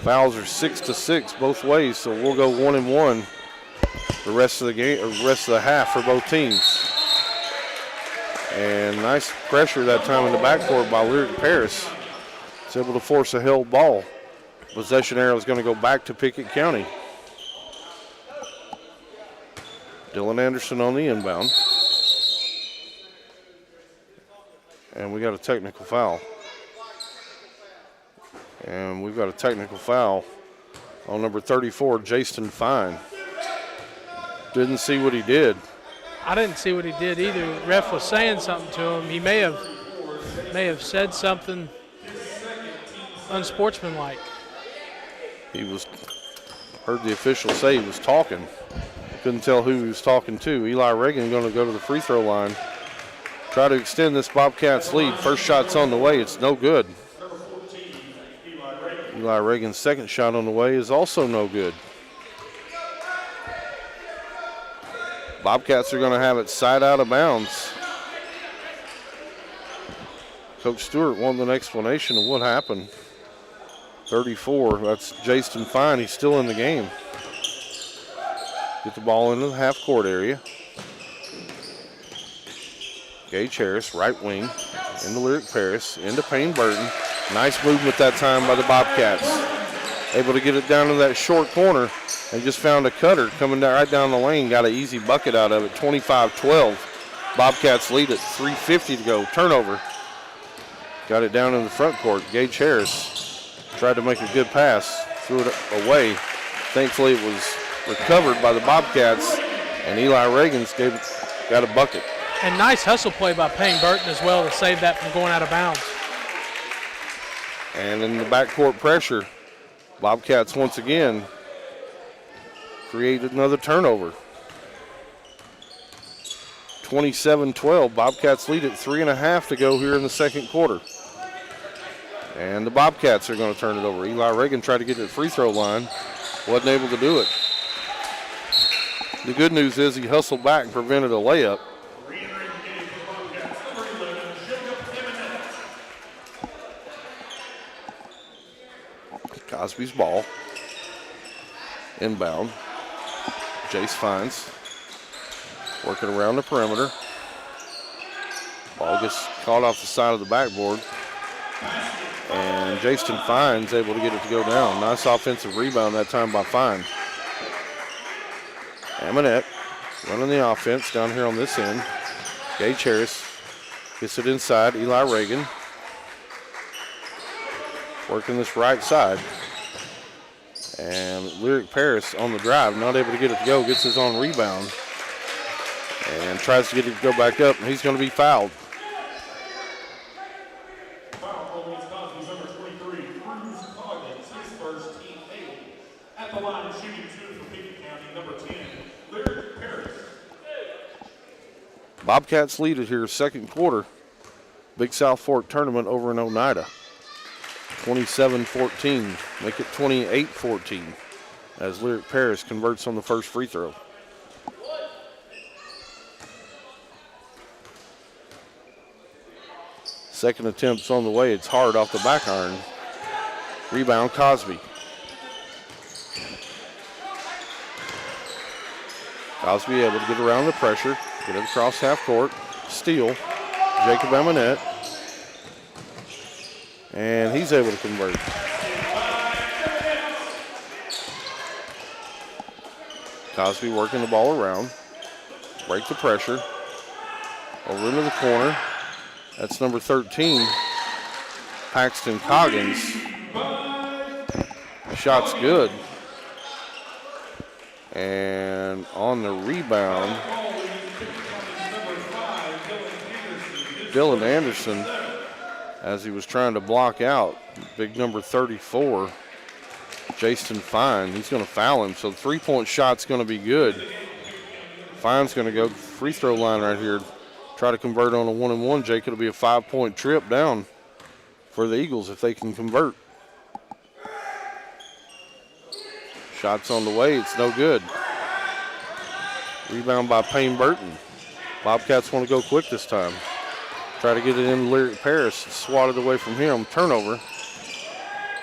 Fouls are 6-6 both ways, so we'll go 1-1 the rest of the game, or rest of the half for both teams. And nice pressure that time in the backcourt by Lyric Paris. It's able to force a held ball. Possession arrow is going to go back to Pickett County. Dylan Anderson on the inbound. And we got a technical foul. And we've got a technical foul on number 34, Jason Fine. Didn't see what he did. I didn't see what he did either. The ref was saying something to him. He may have said something unsportsmanlike. Heard the official say he was talking. Couldn't tell who he was talking to. Eli Reagan going to go to the free throw line. Try to extend this Bobcats lead. First shot's on the way. It's no good. Eli Reagan's second shot on the way is also no good. Bobcats are going to have it side out of bounds. Coach Stewart wanted an explanation of what happened. 34, that's Jason Fine. He's still in the game. Get the ball into the half court area. Gage Harris, right wing, into Lyric Paris, into Payne Burton. Nice movement that time by the Bobcats. Able to get it down to that short corner and just found a cutter coming down right down the lane. Got an easy bucket out of it, 25-12. Bobcats lead it, 3:50 to go. Turnover. Got it down in the front court. Gage Harris tried to make a good pass, threw it away. Thankfully, it was recovered by the Bobcats, and Eli Reagan's got a bucket. And nice hustle play by Payne Burton as well to save that from going out of bounds. And in the backcourt pressure, Bobcats once again created another turnover. 27-12. Bobcats lead it, 3.5 to go here in the second quarter. And the Bobcats are going to turn it over. Eli Reagan tried to get to the free throw line. Wasn't able to do it. The good news is he hustled back and prevented a layup. Cosby's ball. Inbound. Jace Fines working around the perimeter. Ball gets caught off the side of the backboard. And Jason Fine's able to get it to go down. Nice offensive rebound that time by Fine. Amonette running the offense down here on this end. Gage Harris gets it inside. Eli Reagan working this right side. And Lyric Paris on the drive, not able to get it to go, gets his own rebound. And tries to get it to go back up, and he's going to be fouled. Bobcats lead it here second quarter. Big South Fork tournament over in Oneida. 27-14. Make it 28-14 as Lyric Paris converts on the first free throw. Second attempt's on the way. It's hard off the back iron. Rebound, Cosby. Cosby able to get around the pressure, get it across half court, steal. Jacob Amonette. And he's able to convert. Cosby working the ball around. Break the pressure. Over into the corner. That's number 13, Paxton Coggins. Shot's good. And on the rebound, Dylan Anderson, as he was trying to block out, big number 34, Jason Fine. He's going to foul him, so the three-point shot's going to be good. Fine's going to go free throw line right here. Try to convert on a 1-and-1, Jake. It'll be a 5-point trip down for the Eagles if they can convert. Shots on the way, it's no good. Rebound by Payne Burton. Bobcats want to go quick this time. Try to get it in Lyric Paris, swatted away from him. Turnover.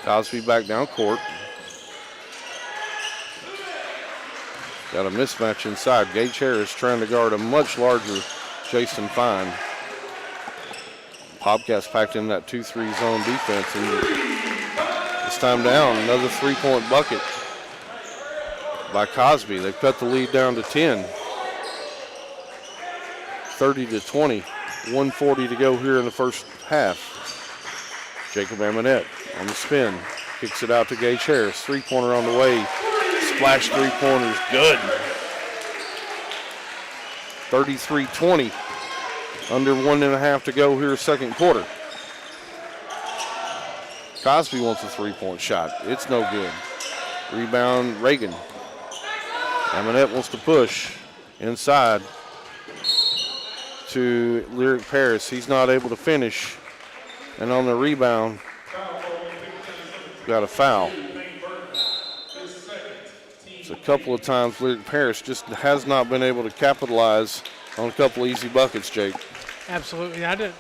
Cosby back down court. Got a mismatch inside. Gage Harris trying to guard a much larger Jason Fine. Bobcats packed in that 2-3 zone defense, and this time down, another three-point bucket by Cosby. They've cut the lead down to 10. 30-20. 1:40 to go here in the first half. Jacob Amonette on the spin. Kicks it out to Gage Harris. Three-pointer on the way. Splash three-pointers, good. 33-20. Under 1.5 to go here, second quarter. Cosby wants a three-point shot. It's no good. Rebound, Reagan. Amonette wants to push inside to Lyric Paris. He's not able to finish. And on the rebound, got a foul. It's a couple of times Lyric Paris just has not been able to capitalize on a couple of easy buckets, Jake. Absolutely. I didn't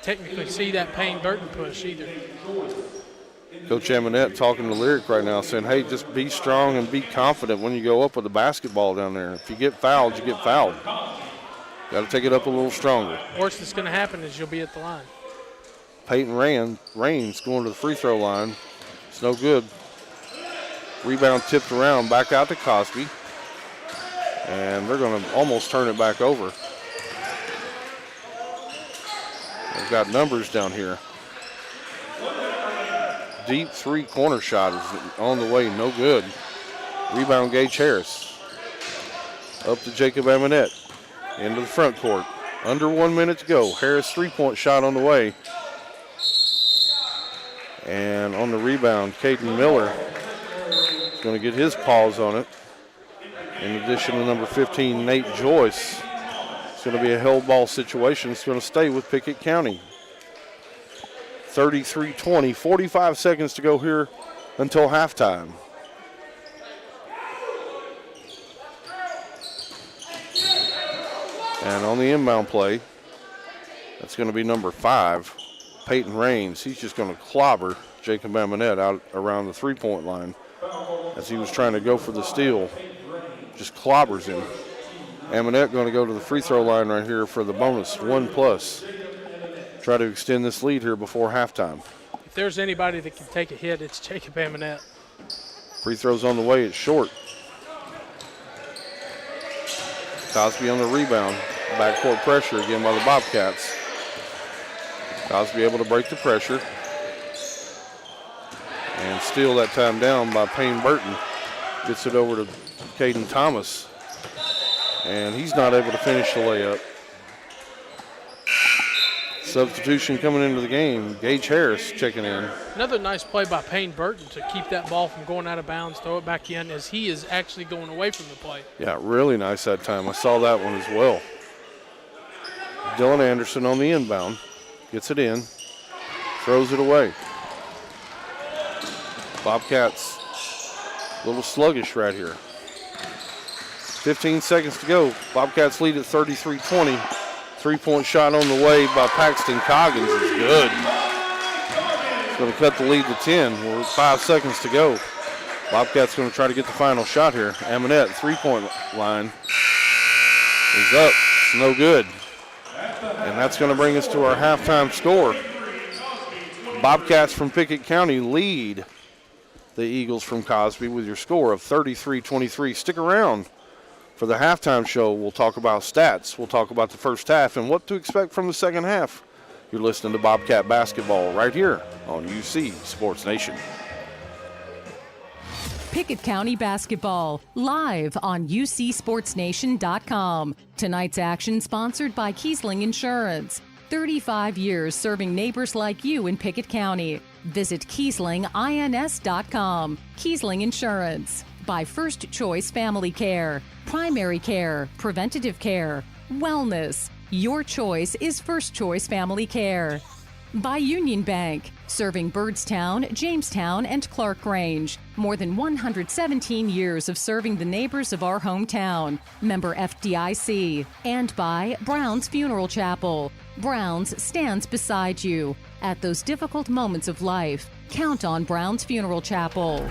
technically see that Payne Burton push either. Coach Amonette talking to Lyric right now, saying, hey, just be strong and be confident when you go up with the basketball down there. If you get fouled, you get fouled. Got to take it up a little stronger. Worst that's going to happen is you'll be at the line. Peyton Raines going to the free throw line. It's no good. Rebound tipped around, back out to Cosby. And they're going to almost turn it back over. They've got numbers down here. Deep three-corner shot is on the way, no good. Rebound, Gage Harris. Up to Jacob Amonette. Into the front court. Under 1 minute to go. Harris three-point shot on the way. And on the rebound, Caden Miller is going to get his paws on it. In addition to number 15, Nate Joyce. It's going to be a held ball situation. It's going to stay with Pickett County. 33-20, 45 seconds to go here until halftime. And on the inbound play, that's going to be number 5, Peyton Raines. He's just going to clobber Jacob Amonette out around the three-point line as he was trying to go for the steal. Just clobbers him. Amonette going to go to the free throw line right here for the bonus, 1+. Try to extend this lead here before halftime. If there's anybody that can take a hit, it's Jacob Amonette. Free throws on the way, it's short. Cosby on the rebound. Backcourt pressure again by the Bobcats. Cosby able to break the pressure. And steal that time down by Payne Burton. Gets it over to Caden Thomas. And he's not able to finish the layup. Substitution coming into the game. Gage Harris checking in. Another nice play by Payne Burton to keep that ball from going out of bounds, throw it back in as he is actually going away from the play. Yeah, really nice that time. I saw that one as well. Dylan Anderson on the inbound. Gets it in. Throws it away. Bobcats a little sluggish right here. 15 seconds to go. Bobcats lead at 33-20. Three-point shot on the way by Paxton Coggins is good. It's going to cut the lead to 10. We're 5 seconds to go. Bobcats going to try to get the final shot here. Amonette, three-point line is up. It's no good. And that's going to bring us to our halftime score. Bobcats from Pickett County lead the Eagles from Cosby with your score of 33-23. Stick around for the halftime show. We'll talk about stats. We'll talk about the first half and what to expect from the second half. You're listening to Bobcat basketball right here on UC Sports Nation. Pickett County basketball, live on UCSportsNation.com. Tonight's action sponsored by Kiesling Insurance. 35 years serving neighbors like you in Pickett County. Visit KieslingINS.com. Kiesling Insurance. By First Choice Family Care. Primary care, preventative care, wellness. Your choice is First Choice Family Care. By Union Bank, serving Byrdstown, Jamestown, and Clark Range. More than 117 years of serving the neighbors of our hometown. Member FDIC. And by Brown's Funeral Chapel. Brown's stands beside you. At those difficult moments of life, count on Brown's Funeral Chapel.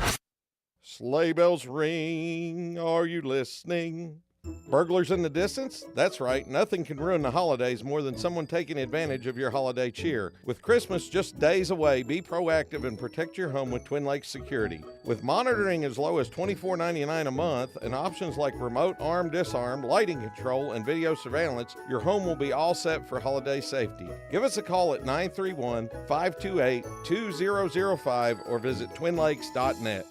Sleigh bells ring, are you listening? Burglars in the distance? That's right, nothing can ruin the holidays more than someone taking advantage of your holiday cheer. With Christmas just days away, be proactive and protect your home with Twin Lakes Security. With monitoring as low as $24.99 a month and options like remote arm disarm, lighting control, and video surveillance, your home will be all set for holiday safety. Give us a call at 931-528-2005 or visit twinlakes.net.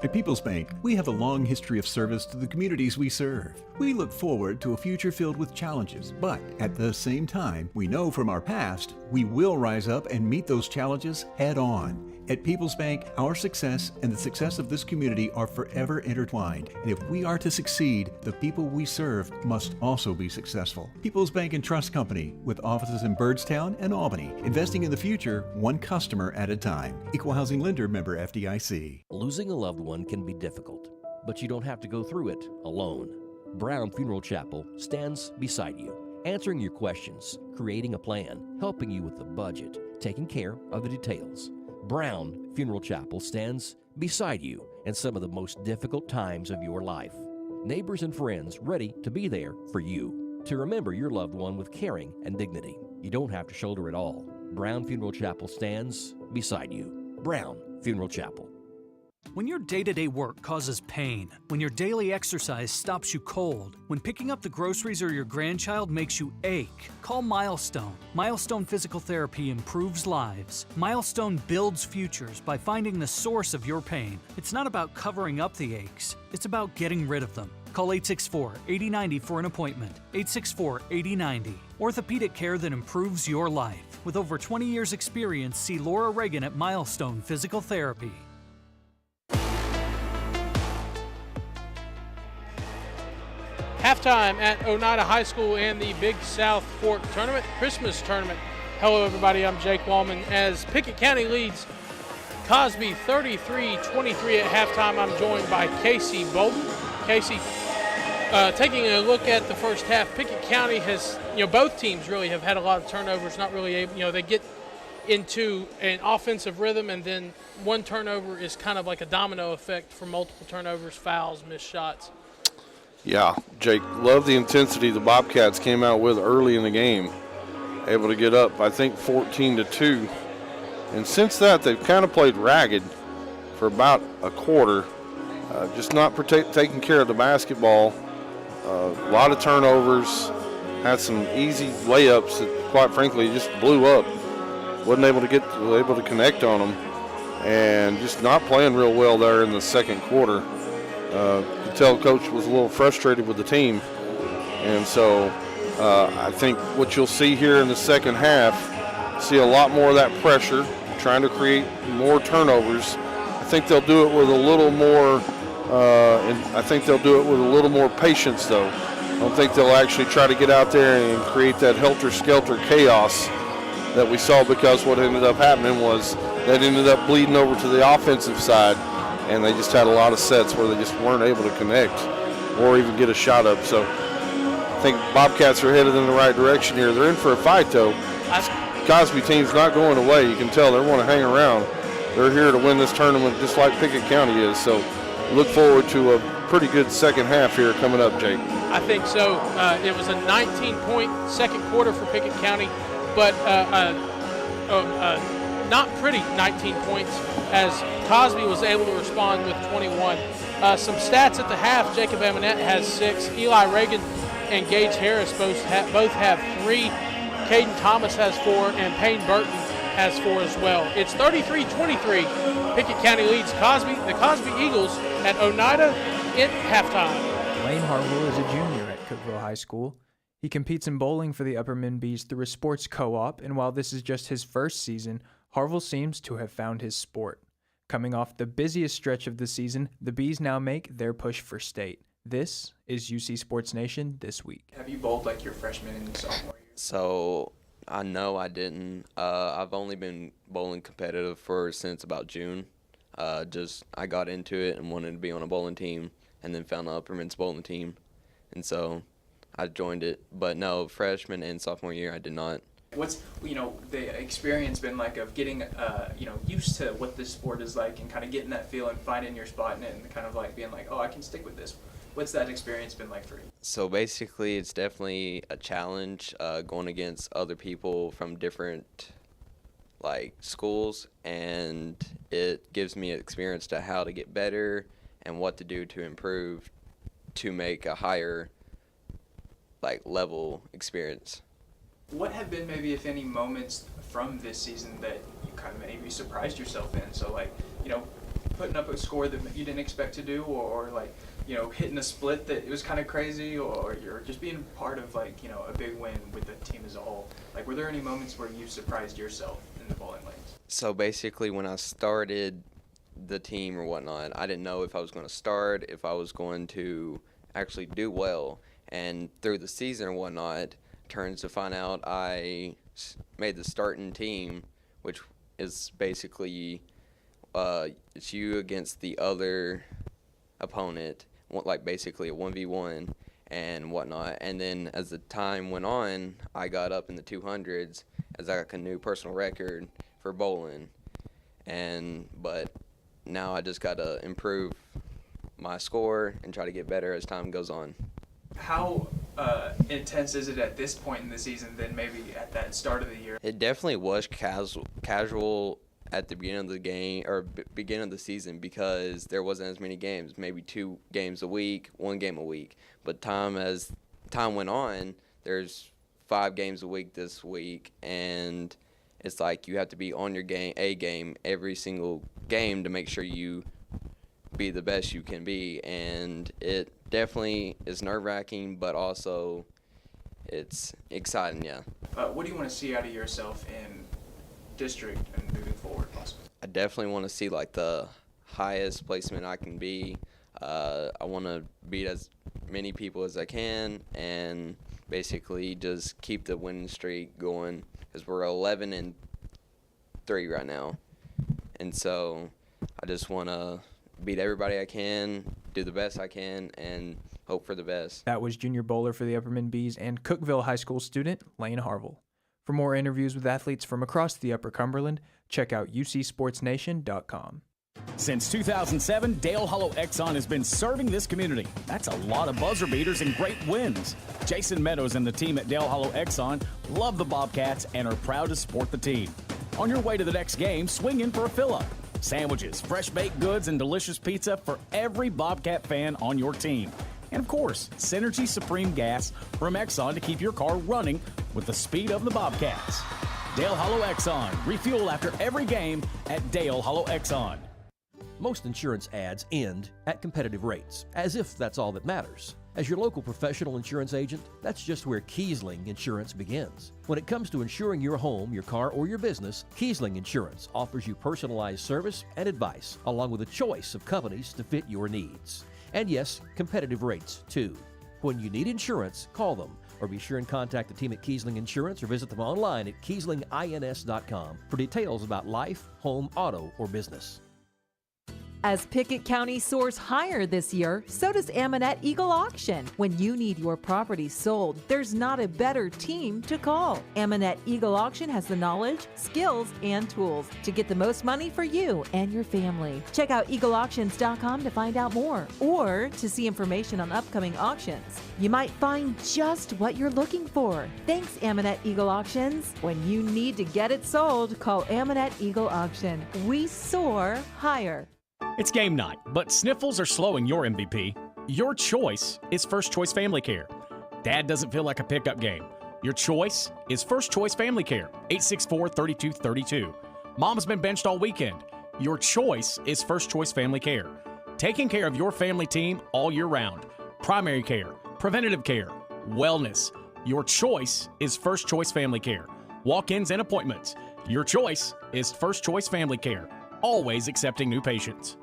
At People's Bank, we have a long history of service to the communities we serve. We look forward to a future filled with challenges, but at the same time, we know from our past, we will rise up and meet those challenges head on. At People's Bank, our success and the success of this community are forever intertwined. And if we are to succeed, the people we serve must also be successful. People's Bank and Trust Company, with offices in Byrdstown and Albany, investing in the future, one customer at a time. Equal Housing Lender, member FDIC. Losing a loved one can be difficult, but you don't have to go through it alone. Brown Funeral Chapel stands beside you, answering your questions, creating a plan, helping you with the budget, taking care of the details. Brown Funeral Chapel stands beside you in some of the most difficult times of your life. Neighbors and friends ready to be there for you, to remember your loved one with caring and dignity. You don't have to shoulder it all. Brown Funeral Chapel stands beside you. Brown Funeral Chapel. When your day-to-day work causes pain, when your daily exercise stops you cold, when picking up the groceries or your grandchild makes you ache, call Milestone. Milestone Physical Therapy improves lives. Milestone builds futures by finding the source of your pain. It's not about covering up the aches, it's about getting rid of them. Call 864-8090 for an appointment. 864-8090. Orthopedic care that improves your life. With over 20 years' experience, see Laura Reagan at Milestone Physical Therapy. Halftime at Oneida High School and the Big South Fork Tournament, Christmas Tournament. Hello, everybody. I'm Jake Wallman. As Pickett County leads Cosby 33-23 at halftime, I'm joined by Casey Bolden. Casey, taking a look at the first half, Pickett County has, both teams really have had a lot of turnovers, not really able, they get into an offensive rhythm, and then one turnover is kind of like a domino effect for multiple turnovers, fouls, missed shots. Yeah, Jake, love the intensity the Bobcats came out with early in the game. Able to get up, I think, 14-2. And since that, they've kind of played ragged for about a quarter, just not taking care of the basketball. A lot of turnovers, had some easy layups that, quite frankly, just blew up. Wasn't able to connect on them, and just not playing real well there in the second quarter. Could tell Coach was a little frustrated with the team, and so I think what you'll see here in the second half, see a lot more of that pressure, trying to create more turnovers. I think they'll do it with a little more, patience, though. I don't think they'll actually try to get out there and create that helter-skelter chaos that we saw, because what ended up happening was that ended up bleeding over to the offensive side, and they just had a lot of sets where they just weren't able to connect or even get a shot up. So I think Bobcats are headed in the right direction here. They're in for a fight, though. Cosby team's not going away. You can tell they want to hang around. They're here to win this tournament just like Pickett County is. So look forward to a pretty good second half here coming up, Jake. I think so. It was a 19-point second quarter for Pickett County, but not pretty 19 points as Cosby was able to respond with 21. Some stats at the half: Jacob Eminette has 6, Eli Reagan and Gage Harris both have 3, Caden Thomas has 4, and Payne Burton has 4 as well. It's 33-23. Pickett County leads the Cosby Eagles at Oneida at halftime. Lane Harville is a junior at Cookeville High School. He competes in bowling for the Upperman Bees through a sports co-op, and while this is just his first season, Harville seems to have found his sport. Coming off the busiest stretch of the season, the Bees now make their push for state. This is UC Sports Nation This Week. Have you bowled like your freshman and sophomore year? So, I know I didn't. I've only been bowling competitive since about June. I got into it and wanted to be on a bowling team, and then found the Upperman's bowling team, and so I joined it. But no, freshman and sophomore year I did not. What's the experience been like of getting used to what this sport is like and kind of getting that feel and finding your spot in it and kind of like being like, oh, I can stick with this. What's that experience been like for you? So basically, it's definitely a challenge going against other people from different schools, and it gives me experience to how to get better and what to do to improve to make a higher level experience. What have been maybe, if any, moments from this season that you kind of maybe surprised yourself in? So putting up a score that you didn't expect to do, or hitting a split that it was kind of crazy, or you're just being part of a big win with the team as a whole. Were there any moments where you surprised yourself in the bowling lanes? So basically, when I started the team or whatnot, I didn't know if I was going to start, if I was going to actually do well. And through the season or whatnot, turns to find out I made the starting team, which is basically it's you against the other opponent, basically a 1v1 and whatnot. And then as the time went on, I got up in the 200s as I got a new personal record for bowling. But now I just got to improve my score and try to get better as time goes on. How intense is it at this point in the season than maybe at that start of the year? It definitely was casual at the beginning of the game or beginning of the season because there wasn't as many games, maybe 2 games a week, 1 game a week. But as time went on, there's 5 games a week this week, and it's like you have to be on your game every single game to make sure you be the best you can be, and it definitely is nerve-wracking, but also it's exciting, yeah. What do you want to see out of yourself in district and moving forward, possibly? I definitely want to see the highest placement I can be. I want to beat as many people as I can and basically just keep the winning streak going because we're 11-3 right now, and so I just want to beat everybody I can, do the best I can, and hope for the best. That was junior bowler for the Upperman Bees and Cookeville High School student Lane Harville. For more interviews with athletes from across the Upper Cumberland, check out ucsportsnation.com. Since 2007, Dale Hollow Exxon has been serving this community. That's a lot of buzzer beaters and great wins. Jason Meadows and the team at Dale Hollow Exxon love the Bobcats and are proud to support the team. On your way to the next game, swing in for a fill-up. Sandwiches, fresh baked goods, and delicious pizza for every Bobcat fan on your team. And of course, Synergy Supreme Gas from Exxon to keep your car running with the speed of the Bobcats. Dale Hollow Exxon. Refuel after every game at Dale Hollow Exxon. Most insurance ads end at competitive rates, as if that's all that matters. As your local professional insurance agent, that's just where Kiesling Insurance begins. When it comes to insuring your home, your car, or your business, Kiesling Insurance offers you personalized service and advice, along with a choice of companies to fit your needs. And yes, competitive rates, too. When you need insurance, call them. Or be sure and contact the team at Kiesling Insurance or visit them online at KieslingINS.com for details about life, home, auto, or business. As Pickett County soars higher this year, so does Amanette Eagle Auction. When you need your property sold, there's not a better team to call. Amanette Eagle Auction has the knowledge, skills, and tools to get the most money for you and your family. Check out eagleauctions.com to find out more or to see information on upcoming auctions. You might find just what you're looking for. Thanks, Amanette Eagle Auctions. When you need to get it sold, call Amanette Eagle Auction. We soar higher. It's game night, but sniffles are slowing your MVP. Your choice is First Choice Family Care. Dad doesn't feel like a pickup game. Your choice is First Choice Family Care, 864-3232. Mom's been benched all weekend. Your choice is First Choice Family Care. Taking care of your family team all year round. Primary care, preventative care, wellness. Your choice is First Choice Family Care. Walk-ins and appointments. Your choice is First Choice Family Care. Always accepting new patients.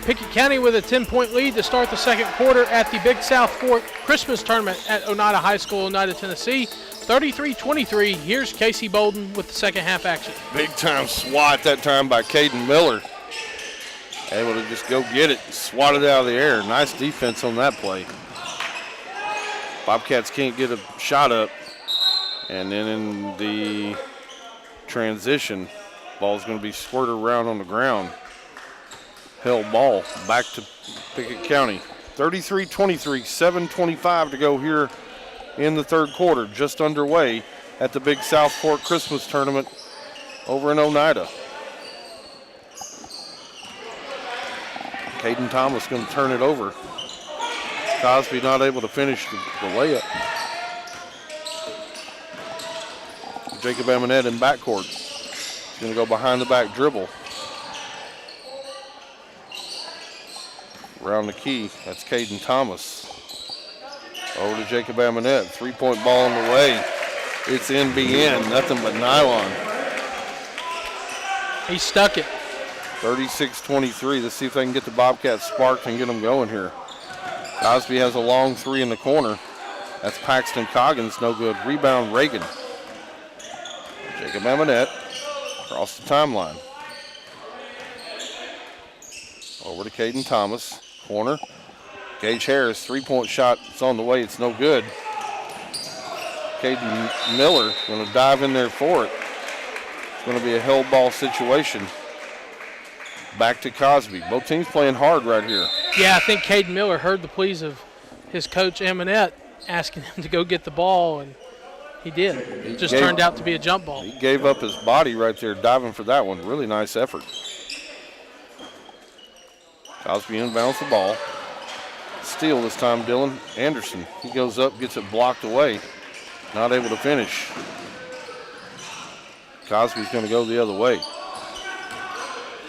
Pickett County with a 10-point lead to start the second quarter at the Big South Fork Christmas Tournament at Oneida High School, Oneida, Tennessee. 33-23. Here's Casey Bolden with the second half action. Big time swat that time by Caden Miller. Able to just go get it and swat it out of the air. Nice defense on that play. Bobcats can't get a shot up. And then in the transition, ball's going to be squirted around on the ground. Held ball back to Pickett County. 33-23, 7:25 to go here in the third quarter, just underway at the Big South Fork Christmas Tournament over in Oneida. Caden Thomas going to turn it over. Cosby not able to finish the layup. Jacob Amanette in backcourt. He's going to go behind the back dribble. Around the key, that's Caden Thomas. Over to Jacob Amanette. Three-point ball on the way. It's NBN, nothing but nylon. He stuck it. 36-23. Let's see if they can get the Bobcats sparked and get them going here. Cosby has a long three in the corner. That's Paxton Coggins, no good. Rebound, Reagan. Jacob Amanette across the timeline. Over to Caden Thomas, corner. Gage Harris, three-point shot. It's on the way. It's no good. Caden Miller going to dive in there for it. It's going to be a held ball situation. Back to Cosby. Both teams playing hard right here. Yeah, I think Caden Miller heard the pleas of his coach, Amanette, asking him to go get the ball, and he did. It just turned out to be a jump ball. He gave up his body right there, diving for that one. Really nice effort. Cosby inbounds the ball. Steal this time, Dylan Anderson. He goes up, gets it blocked away. Not able to finish. Cosby's going to go the other way.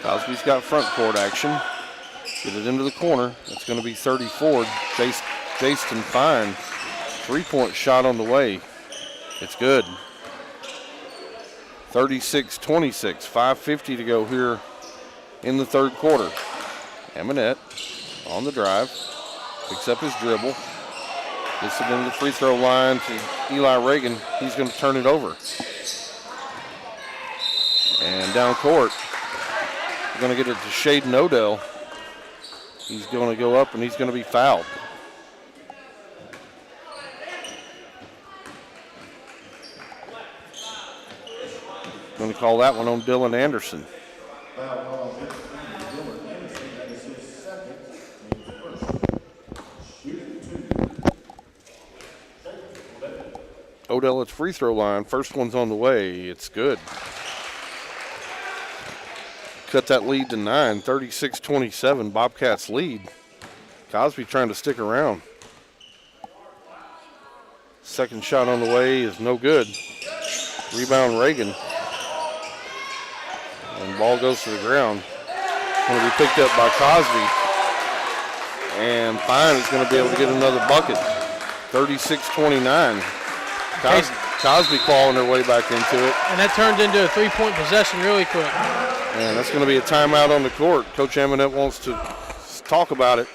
Cosby's got front court action. Get it into the corner. It's going to be 34. Jaston Fine. Three-point shot on the way. It's good. 36-26. 5:50 to go here in the third quarter. Amanette on the drive. Picks up his dribble. Gets it into the free throw line to Eli Reagan. He's going to turn it over. And down court. We're going to get it to Shaden Odell. He's going to go up and he's going to be fouled. Going to call that one on Dylan Anderson. Odell at free throw line. First one's on the way. It's good. Cut that lead to 9, 36-27. Bobcats lead. Cosby trying to stick around. Second shot on the way is no good. Rebound Reagan. And ball goes to the ground. Going to be picked up by Cosby. And Fine is going to be able to get another bucket. 36-29. Cosby clawing their way back into it. And that turned into a three-point possession really quick. And that's going to be a timeout on the court. Coach Amanette wants to talk about it.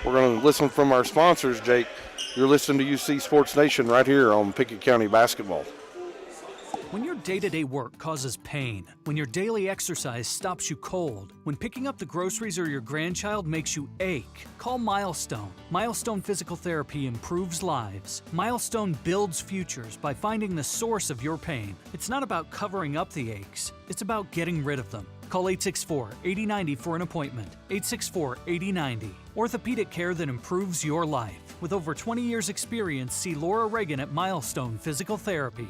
We're going to listen from our sponsors, Jake. You're listening to UC Sports Nation right here on Pickett County Basketball. When your day-to-day work causes pain, when your daily exercise stops you cold, when picking up the groceries or your grandchild makes you ache, call Milestone. Milestone Physical Therapy improves lives. Milestone builds futures by finding the source of your pain. It's not about covering up the aches, it's about getting rid of them. Call 864-8090 for an appointment. 864-8090. Orthopedic care that improves your life. With over 20 years' experience, see Laura Reagan at Milestone Physical Therapy.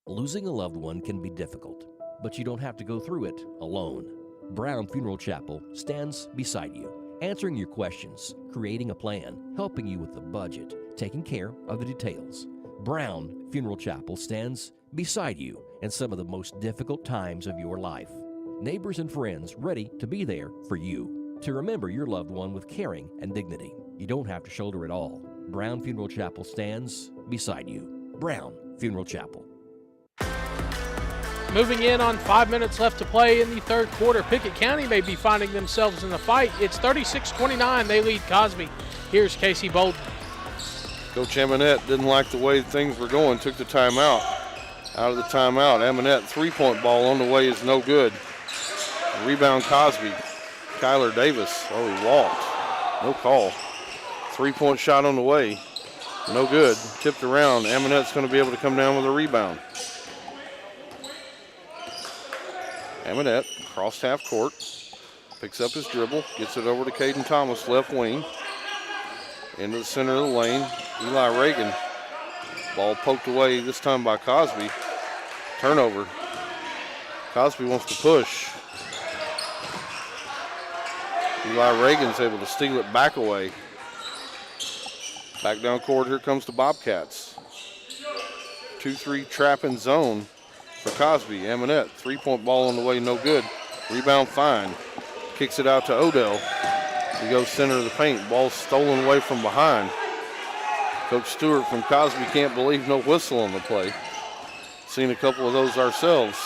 Losing a loved one can be difficult, but you don't have to go through it alone. Brown Funeral Chapel stands beside you, answering your questions, creating a plan, helping you with the budget, taking care of the details. Brown Funeral Chapel stands beside you in some of the most difficult times of your life. Neighbors and friends ready to be there for you, to remember your loved one with caring and dignity. You don't have to shoulder it all. Brown Funeral Chapel stands beside you. Brown Funeral Chapel. Moving in on 5 minutes left to play in the third quarter. Pickett County may be finding themselves in the fight. It's 36-29. They lead Cosby. Here's Casey Bolden. Coach Eminette didn't like the way things were going, took the timeout. Out of the timeout, Eminette three-point ball on the way is no good. Rebound Cosby. Kyler Davis. Oh, he walked. No call. Three-point shot on the way. No good. Tipped around. Eminette's going to be able to come down with a rebound. Eminette, crossed half court, picks up his dribble, gets it over to Caden Thomas, left wing. Into the center of the lane, Eli Reagan. Ball poked away, this time by Cosby. Turnover. Cosby wants to push. Eli Reagan's able to steal it back away. Back down court, here comes the Bobcats. 2-3 trap and zone for Cosby. Eminette, three-point ball on the way, no good. Rebound Fine. Kicks it out to Odell. He goes center of the paint. Ball stolen away from behind. Coach Stewart from Cosby can't believe no whistle on the play. Seen a couple of those ourselves.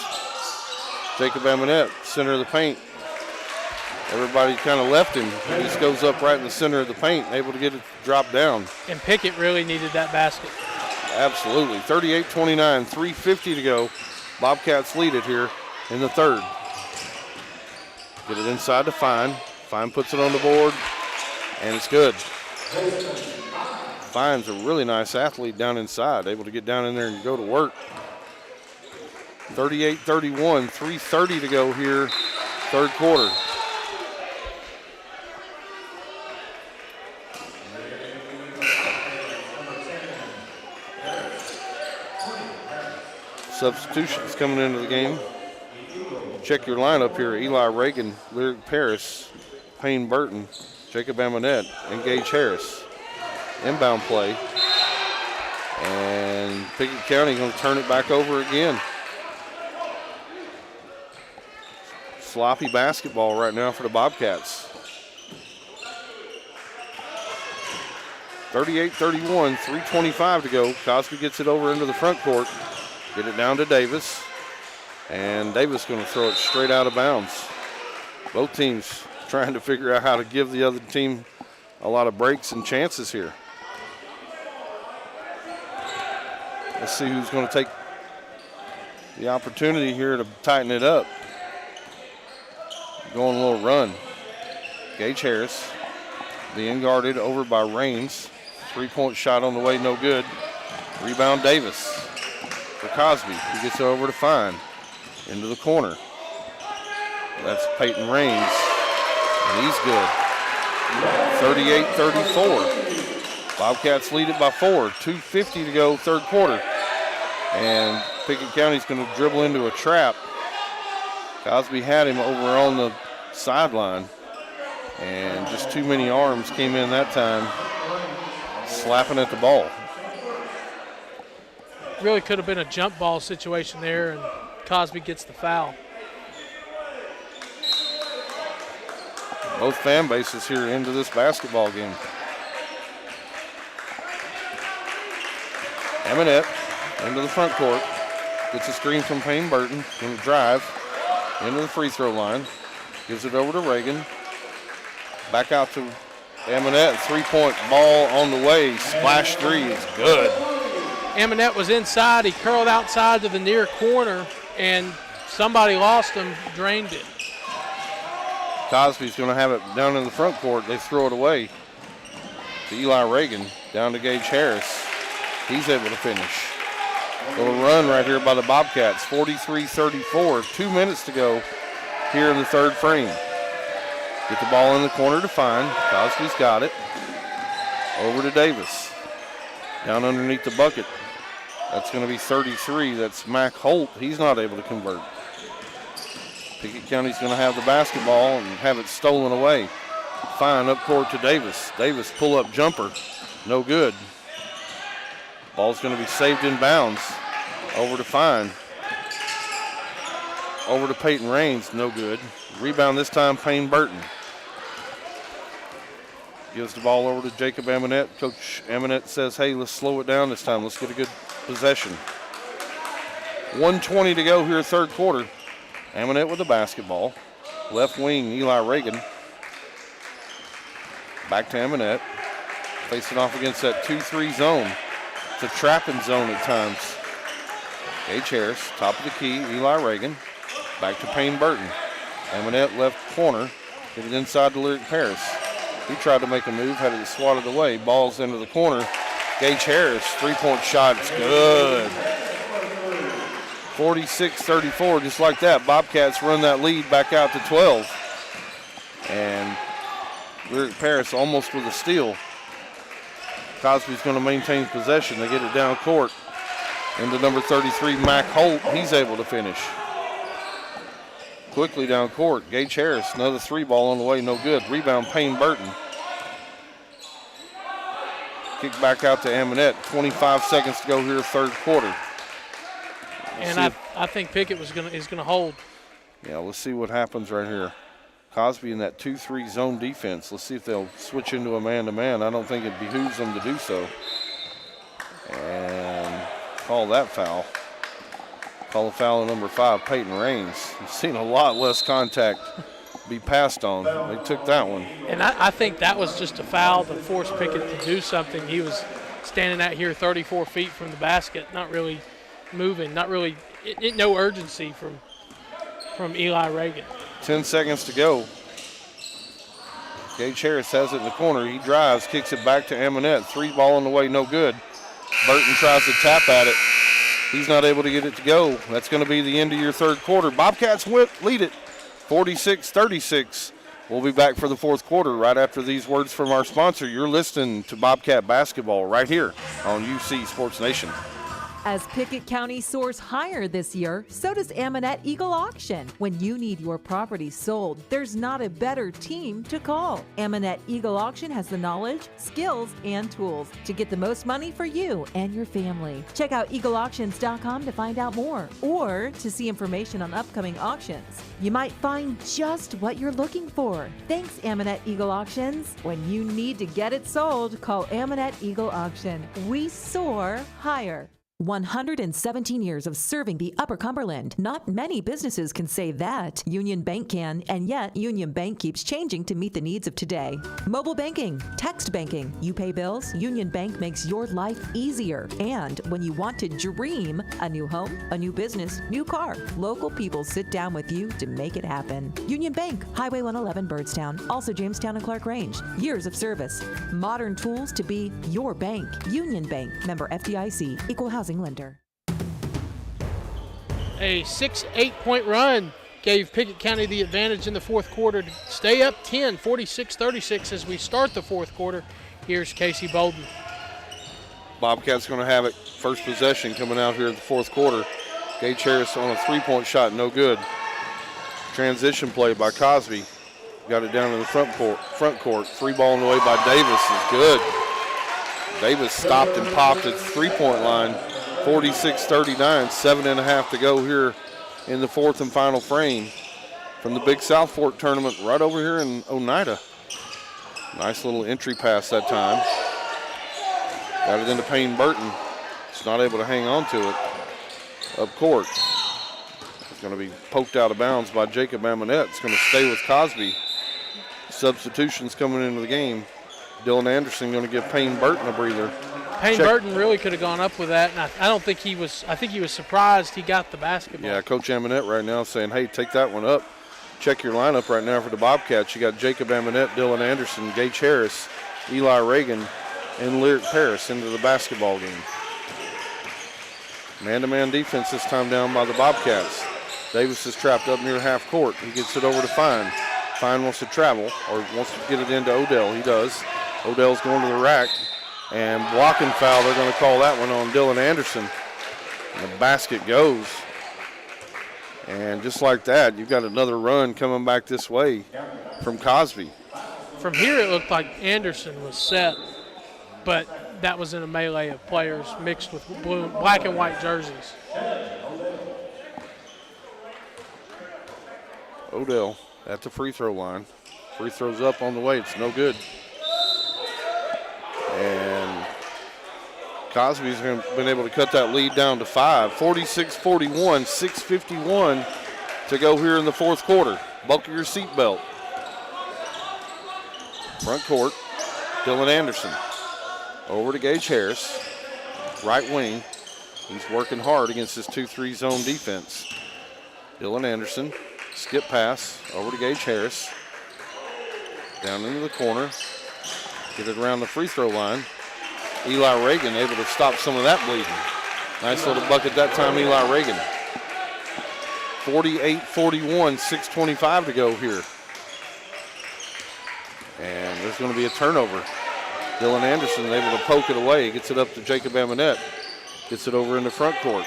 Jacob Eminette, center of the paint. Everybody kind of left him. He just goes up right in the center of the paint, able to get it drop down. And Pickett really needed that basket. Absolutely. 38-29, 3:50 to go. Bobcats lead it here in the third. Get it inside to Fine. Fine puts it on the board, and it's good. Fine's a really nice athlete down inside, able to get down in there and go to work. 38-31, 3:30 to go here, third quarter. Substitutions coming into the game. Check your lineup here. Eli Reagan, Lyric Paris, Payne Burton, Jacob Amonette, and Gage Harris. Inbound play. And Pickett County going to turn it back over again. Sloppy basketball right now for the Bobcats. 38-31, 3:25 to go. Cosby gets it over into the front court. Get it down to Davis. And Davis going to throw it straight out of bounds. Both teams trying to figure out how to give the other team a lot of breaks and chances here. Let's see who's going to take the opportunity here to tighten it up. Going a little run. Gage Harris being guarded over by Raines. Three-point shot on the way, no good. Rebound Davis for Cosby. He gets it over to Fine. Into the corner. That's Peyton Raines. And he's good. 38-34. Bobcats lead it by 4. 2:50 to go, third quarter. And Pickett County's going to dribble into a trap. Cosby had him over on the sideline. And just too many arms came in that time, slapping at the ball. Really could have been a jump ball situation there, and Cosby gets the foul. Both fan bases here into this basketball game. Eminette into the front court. Gets a screen from Payne Burton. Going to drive into the free throw line. Gives it over to Reagan. Back out to Amonette, three-point ball on the way. Splash three is good. Amonette was inside. He curled outside to the near corner, and somebody lost him, drained it. Cosby's going to have it down in the front court. They throw it away to Eli Reagan, down to Gage Harris. He's able to finish. Little run right here by the Bobcats, 43-34. 2 minutes to go here in the third frame. Get the ball in the corner to find. Cosby's got it. Over to Davis. Down underneath the bucket. That's going to be 33. That's Mac Holt. He's not able to convert. Pickett County's going to have the basketball and have it stolen away. Fine up court to Davis. Davis pull-up jumper. No good. Ball's going to be saved in bounds. Over to Fine. Over to Peyton Raines. No good. Rebound this time, Payne Burton. Gives the ball over to Jacob Amonette. Coach Amonette says, hey, let's slow it down this time. Let's get a good possession. 1:20 to go here, third quarter. Amonette with the basketball. Left wing, Eli Reagan. Back to Amonette. Facing off against that 2-3 zone. It's a trapping zone at times. Gage Harris, top of the key, Eli Reagan. Back to Payne Burton. Amonette left corner. Get it inside to Lyric Paris. He tried to make a move, had it swatted away. Ball's into the corner. Gage Harris, three-point shot, it's good. 46-34, just like that. Bobcats run that lead back out to 12. And Lyric Paris almost with a steal. Cosby's going to maintain possession. They get it down court into number 33, Mac Holt. He's able to finish. Quickly down court, Gage Harris, another three ball on the way, no good. Rebound, Payne Burton. Kick back out to Amonette. 25 seconds to go here, third quarter. And I think Pickett is going to hold. Yeah, let's see what happens right here. Cosby in that 2-3 zone defense. Let's see if they'll switch into a man-to-man. I don't think it behooves them to do so. And call that foul. Call a foul on number 5, Peyton Raines. We've seen a lot less contact be passed on. They took that one. And I think that was just a foul to force Pickett to do something. He was standing out here 34 feet from the basket, not really moving, not really, no urgency from Eli Reagan. 10 seconds to go. Gage Harris has it in the corner. He drives, kicks it back to Amonette. Three ball on the way, no good. Burton tries to tap at it. He's not able to get it to go. That's going to be the end of your third quarter. Bobcats lead it 46-36. We'll be back for the fourth quarter right after these words from our sponsor. You're listening to Bobcat Basketball right here on UC Sports Nation. As Pickett County soars higher this year, so does Amonette Eagle Auction. When you need your property sold, there's not a better team to call. Amonette Eagle Auction has the knowledge, skills, and tools to get the most money for you and your family. Check out eagleauctions.com to find out more or to see information on upcoming auctions. You might find just what you're looking for. Thanks, Amonette Eagle Auctions. When you need to get it sold, call Amonette Eagle Auction. We soar higher. 117 years of serving the Upper Cumberland. Not many businesses can say that. Union Bank can, and yet Union Bank keeps changing to meet the needs of today. Mobile banking, text banking, you pay bills, Union Bank makes your life easier. And when you want to dream a new home, a new business, new car, local people sit down with you to make it happen. Union Bank, Highway 111 Birdstown, also Jamestown and Clark Range. Years of service, modern tools to be your bank. Union Bank, member FDIC, equal housing lender. A 6-8-point run gave Pickett County the advantage in the fourth quarter to stay up 10, 46-36 as we start the fourth quarter. Here's Casey Bolden. Bobcats going to have it. First possession coming out here in the fourth quarter. Gage Harris on a three-point shot, no good. Transition play by Cosby. Got it down to the front court. Three ball on the way by Davis is good. Davis stopped and popped at the three-point line. 46-39, 7.5 to go here in the fourth and final frame from the Big South Fork tournament right over here in Oneida. Nice little entry pass that time. Got it into Payne Burton. He's not able to hang on to it. Up court. It's going to be poked out of bounds by Jacob Amonette. It's going to stay with Cosby. Substitutions coming into the game. Dylan Anderson going to give Payne Burton a breather. Payne Burton really could have gone up with that, and I don't think he was. I think he was surprised he got the basketball. Yeah, Coach Amonette right now saying, hey, take that one up. Check your lineup right now for the Bobcats. You got Jacob Amonette, Dylan Anderson, Gage Harris, Eli Reagan, and Lyric Paris into the basketball game. Man-to-man defense this time down by the Bobcats. Davis is trapped up near half court. He gets it over to Fine. Fine wants to travel or wants to get it into Odell. He does. Odell's going to the rack. And blocking foul, they're going to call that one on Dylan Anderson. And the basket goes. And just like that, you've got another run coming back this way from Cosby. From here, it looked like Anderson was set, but that was in a melee of players mixed with black and white jerseys. Odell at the free throw line. Free throw's up on the way. It's no good. And Cosby's been able to cut that lead down to 5. 46-41, 6:51 to go here in the fourth quarter. Buckle your seatbelt. Front court, Dylan Anderson. Over to Gage Harris, right wing. He's working hard against his 2-3 zone defense. Dylan Anderson, skip pass, over to Gage Harris. Down into the corner, get it around the free throw line. Eli Reagan able to stop some of that bleeding. Nice little bucket that time, Eli Reagan. 48-41, 6:25 to go here. And there's going to be a turnover. Dylan Anderson able to poke it away. Gets it up to Jacob Amonette. Gets it over in the front court.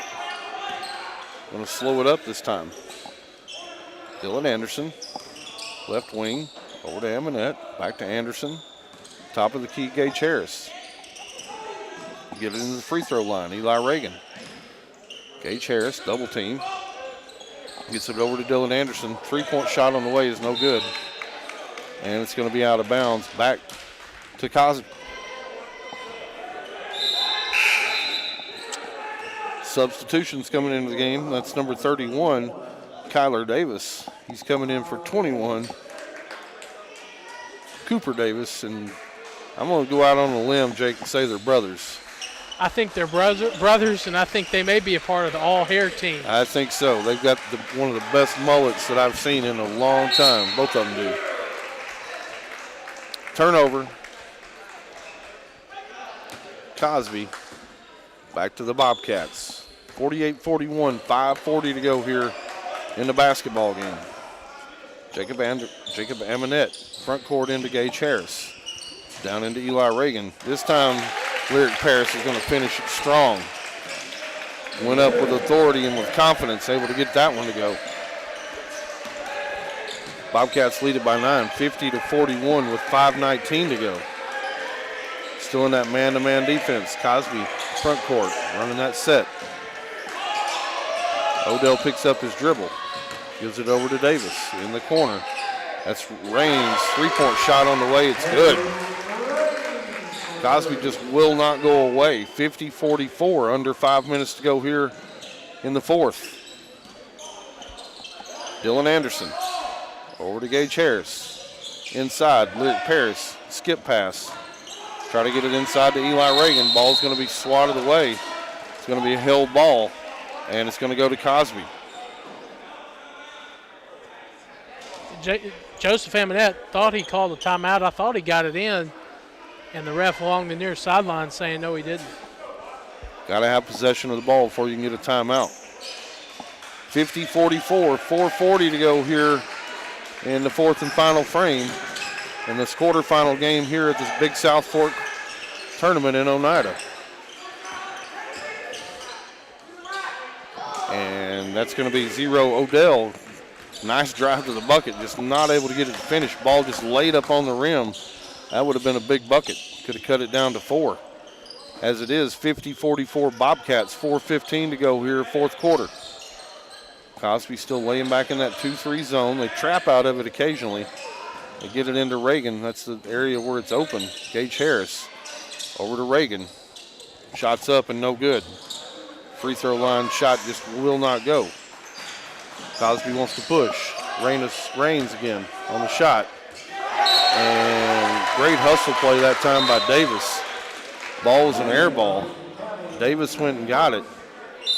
Going to slow it up this time. Dylan Anderson, left wing, over to Amonette. Back to Anderson. Top of the key, Gage Harris. Get it into the free throw line. Eli Reagan. Gage Harris, double team. Gets it over to Dylan Anderson. 3-point shot on the way is no good. And it's going to be out of bounds. Back to Cosby. Substitutions coming into the game. That's number 31, Kyler Davis. He's coming in for 21, Cooper Davis. And I'm going to go out on a limb, Jake, and say they're brothers. I think they're brothers, and I think they may be a part of the all-hair team. I think so. They've got one of the best mullets that I've seen in a long time. Both of them do. Turnover. Cosby back to the Bobcats. 48-41, 5:40 to go here in the basketball game. Jacob Amonette, front court into Gage Harris. Down into Eli Reagan. This time, Lyric Paris is going to finish it strong. Went up with authority and with confidence, able to get that one to go. Bobcats lead it by 9, 50-41 with 5:19 to go. Still in that man-to-man defense. Cosby, front court, running that set. Odell picks up his dribble. Gives it over to Davis in the corner. That's Raines' 3-point shot on the way. It's good. Cosby just will not go away. 50-44, under 5 minutes to go here in the fourth. Dylan Anderson over to Gage Harris. Inside, Lyric Paris, skip pass. Try to get it inside to Eli Reagan. Ball's going to be swatted away. It's going to be a held ball, and it's going to go to Cosby. Joseph Amonette thought he called a timeout. I thought he got it in, and the ref along the near sideline saying no, he didn't. Got to have possession of the ball before you can get a timeout. 50-44, 4:40 to go here in the fourth and final frame in this quarterfinal game here at this Big South Fork tournament in Oneida. And that's going to be 0 Odell. Nice drive to the bucket, just not able to get it to finish. Ball just laid up on the rim. That would have been a big bucket. Could have cut it down to 4. As it is, 50-44 Bobcats, 4:15 to go here, fourth quarter. Cosby still laying back in that 2-3 zone. They trap out of it occasionally. They get it into Reagan. That's the area where it's open. Gage Harris over to Reagan. Shots up and no good. Free throw line shot just will not go. Cosby wants to push. Raines again on the shot. And Great hustle play that time by Davis. Ball was an air ball. Davis went and got it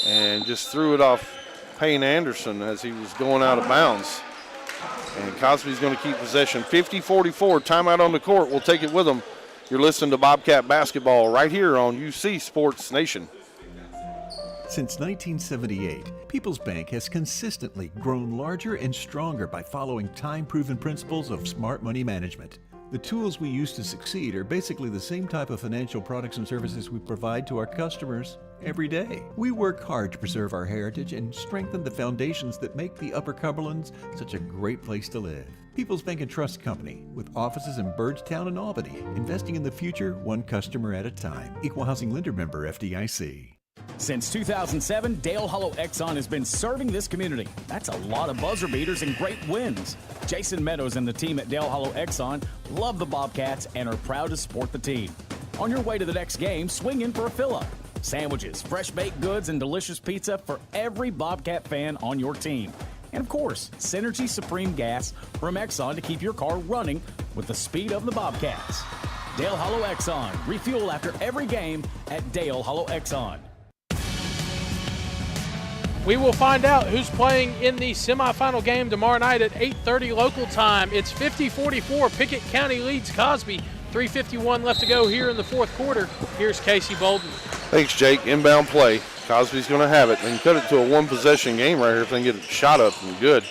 and just threw it off Payne Anderson as he was going out of bounds. And Cosby's going to keep possession. 50-44, timeout on the court. We'll take it with them. You're listening to Bobcat Basketball right here on UC Sports Nation. Since 1978, People's Bank has consistently grown larger and stronger by following time-proven principles of smart money management. The tools we use to succeed are basically the same type of financial products and services we provide to our customers every day. We work hard to preserve our heritage and strengthen the foundations that make the Upper Cumberlands such a great place to live. People's Bank and Trust Company, with offices in Byrdstown and Albany, investing in the future one customer at a time. Equal Housing Lender Member FDIC. Since 2007, Dale Hollow Exxon has been serving this community. That's a lot of buzzer beaters and great wins. Jason Meadows and the team at Dale Hollow Exxon love the Bobcats and are proud to support the team. On your way to the next game, swing in for a fill-up. Sandwiches, fresh baked goods, and delicious pizza for every Bobcat fan on your team. And of course, Synergy Supreme Gas from Exxon to keep your car running with the speed of the Bobcats. Dale Hollow Exxon. Refuel after every game at Dale Hollow Exxon. We will find out who's playing in the semifinal game tomorrow night at 8:30 local time. It's 50-44. Pickett County leads Cosby. 3:51 left to go here in the fourth quarter. Here's Casey Bolden. Thanks, Jake. Inbound play. Cosby's going to have it. They can cut it to a one-possession game right here if they can get a shot up and good.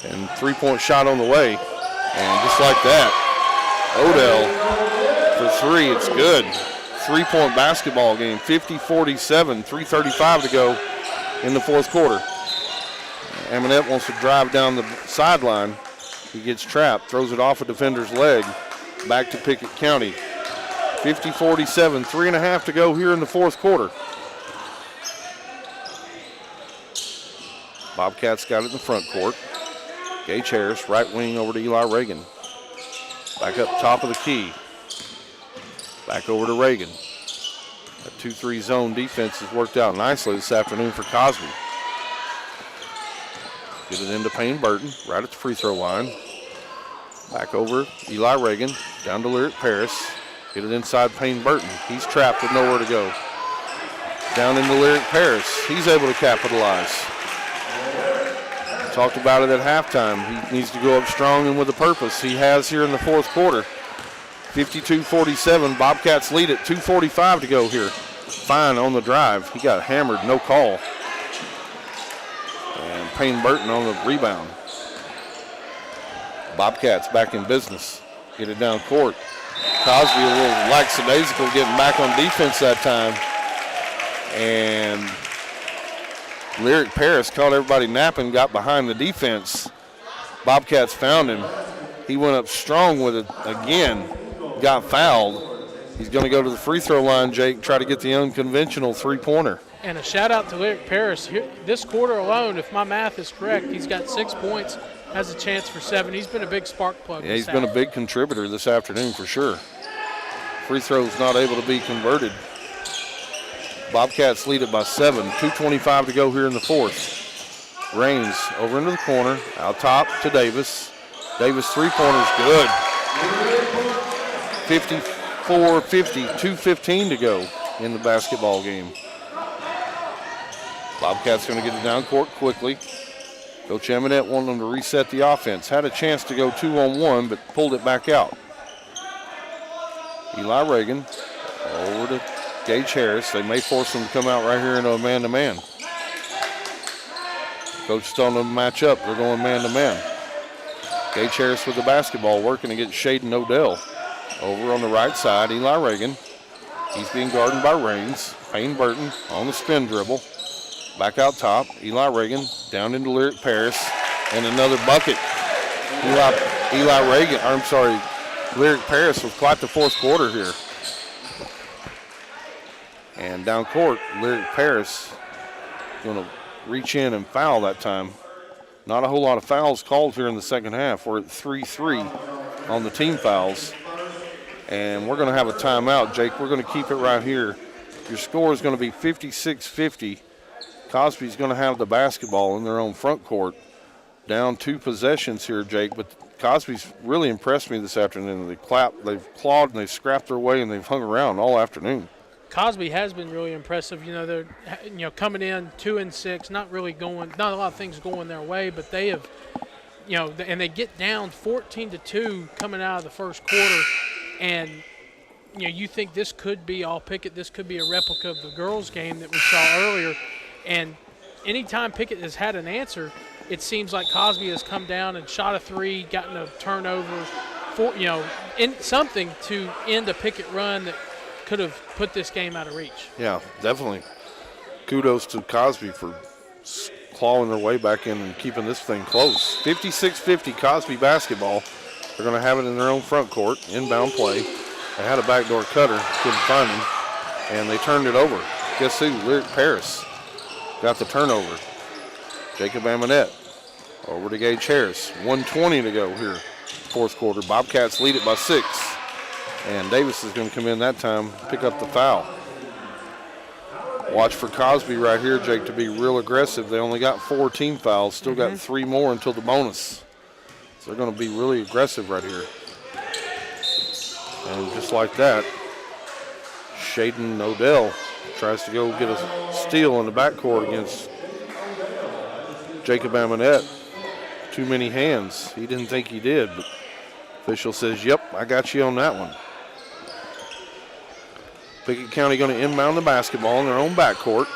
And three-point shot on the way. And just like that, Odell for three. It's good. Three-point basketball game. 50-47. 3:35 to go in the fourth quarter. Eminette wants to drive down the sideline. He gets trapped, throws it off a defender's leg. Back to Pickett County. 50-47, 3.5 to go here in the fourth quarter. Bobcats got it in the front court. Gage Harris, right wing over to Eli Reagan. Back up top of the key. Back over to Reagan. A 2-3 zone defense has worked out nicely this afternoon for Cosby. Get it into Payne Burton, right at the free throw line. Back over Eli Reagan, down to Lyric Paris. Get it inside Payne Burton. He's trapped with nowhere to go. Down into Lyric Paris. He's able to capitalize. Talked about it at halftime. He needs to go up strong and with a purpose. He has here in the fourth quarter. 52-47. Bobcats lead it. 2:45 to go here. Fine on the drive. He got hammered, no call. And Payne Burton on the rebound. Bobcats back in business. Get it down court. Cosby a little lackadaisical getting back on defense that time. And Lyric Paris caught everybody napping, got behind the defense. Bobcats found him. He went up strong with it again. Got fouled. He's going to go to the free throw line, Jake, try to get the unconventional three-pointer. And a shout-out to Lyric Paris. Here, this quarter alone, if my math is correct, he's got 6 points, has a chance for 7. He's been a big spark plug. Yeah, he's been a big contributor this afternoon for sure. Free throw's not able to be converted. Bobcats lead it by 7. 2:25 to go here in the fourth. Raines over into the corner, out top to Davis. Davis three-pointer's good. 54-50, 2:15 to go in the basketball game. Bobcats going to get it down court quickly. Coach Eminette wanted them to reset the offense. Had a chance to go 2-on-1, but pulled it back out. Eli Reagan over to Gage Harris. They may force him to come out right here into a man-to-man. Coach is telling them to match up. They're going man-to-man. Gage Harris with the basketball, working against Shaden Odell. Over on the right side, Eli Reagan. He's being guarded by Raines. Payne Burton on the spin dribble. Back out top, Eli Reagan down into Lyric Paris, and another bucket. Lyric Paris with quite the fourth quarter here. And down court, Lyric Paris going to reach in and foul that time. Not a whole lot of fouls called here in the second half. We're at 3-3 on the team fouls. And we're going to have a timeout, Jake. We're going to keep it right here. Your score is going to be 56-50. Cosby's going to have the basketball in their own front court. Down 2 possessions here, Jake, but Cosby's really impressed me this afternoon. They've clawed, and they've scrapped their way, and they've hung around all afternoon. Cosby has been really impressive. They're coming in 2-6, not a lot of things going their way, but they have, and they get down 14-2 coming out of the first quarter, and you think this could be all Pickett. This could be a replica of the girls' game that we saw earlier, and anytime Pickett has had an answer, it seems like Cosby has come down and shot a three, gotten a turnover, something to end a Pickett run that could have put this game out of reach. Yeah, definitely. Kudos to Cosby for clawing their way back in and keeping this thing close. 56-50 Cosby basketball. They're going to have it in their own front court, inbound play. They had a backdoor cutter, couldn't find him, and they turned it over. Guess who? Lyric Paris got the turnover. Jacob Amonette over to Gage Harris. 1:20 to go here, fourth quarter. Bobcats lead it by 6. And Davis is going to come in that time, pick up the foul. Watch for Cosby right here, Jake, to be real aggressive. They only got 4 team fouls, still got 3 more until the bonus. So they're going to be really aggressive right here. And just like that, Shaden Odell tries to go get a steal in the backcourt against Jacob Amonette. Too many hands. He didn't think he did, but official says, yep, I got you on that one. Pickett County going to inbound the basketball in their own backcourt.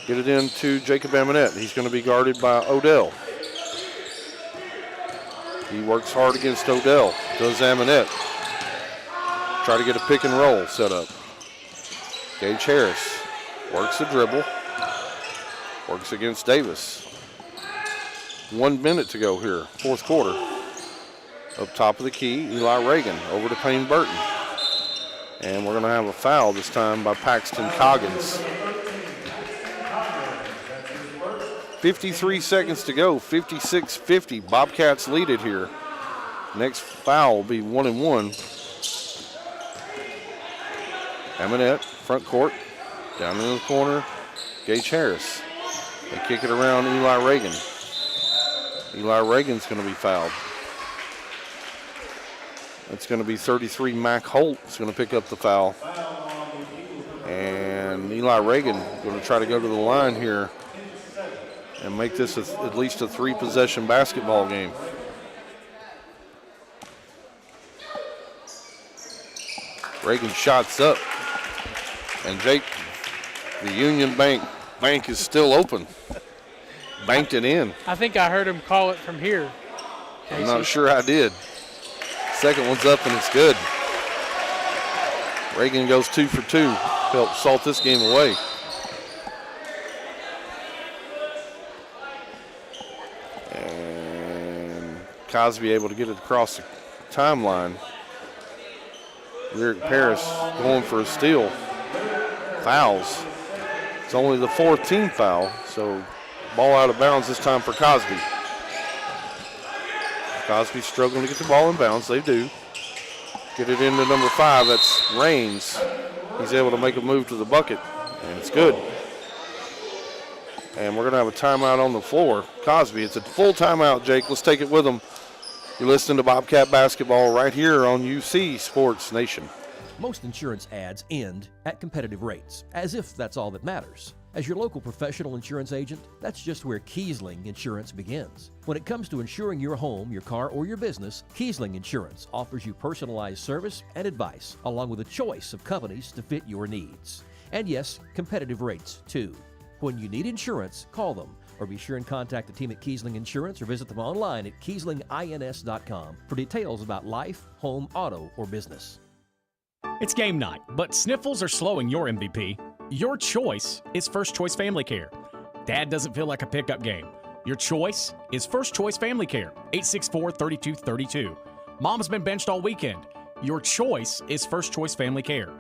Get it into Jacob Amonette. He's going to be guarded by Odell. He works hard against Odell. Does Amonette. Try to get a pick and roll set up. Gage Harris works the dribble. Works against Davis. 1 minute to go here, fourth quarter. Up top of the key, Eli Reagan over to Payne Burton. And we're going to have a foul this time by Paxton Coggins. 53 seconds to go, 56-50. Bobcats lead it here. Next foul will be 1-1. Amonette, front court, down in the corner, Gage Harris. They kick it around Eli Reagan. Eli Reagan's going to be fouled. It's going to be 33 Mac Holt is going to pick up the foul. And Eli Reagan going to try to go to the line here and make this at least a 3-possession basketball game. Reagan shots up. And Jake, the Union Bank is still open. Banked it in. I think I heard him call it from here. I'm not sure I did. Second one's up and it's good. Reagan goes 2 for 2. Help salt this game away. And Cosby able to get it across the timeline. Lyric Paris going for a steal. Fouls. It's only the 4th team foul, so ball out of bounds this time for Cosby. Cosby struggling to get the ball in bounds. They do. Get it into number 5. That's Raines. He's able to make a move to the bucket, and it's good. And we're going to have a timeout on the floor. Cosby, it's a full timeout, Jake. Let's take it with them. You're listening to Bobcat Basketball right here on UC Sports Nation. Most insurance ads end at competitive rates, as if that's all that matters. As your local professional insurance agent, that's just where Kiesling Insurance begins. When it comes to insuring your home, your car, or your business, Kiesling Insurance offers you personalized service and advice, along with a choice of companies to fit your needs. And yes, competitive rates, too. When you need insurance, call them, or be sure and contact the team at Kiesling Insurance or visit them online at KieslingINS.com for details about life, home, auto, or business. It's game night, but sniffles are slowing your MVP. Your choice is First Choice Family Care. Dad doesn't feel like a pickup game. Your choice is First Choice Family Care, 864-3232. Mom's been benched all weekend. Your choice is First Choice Family Care.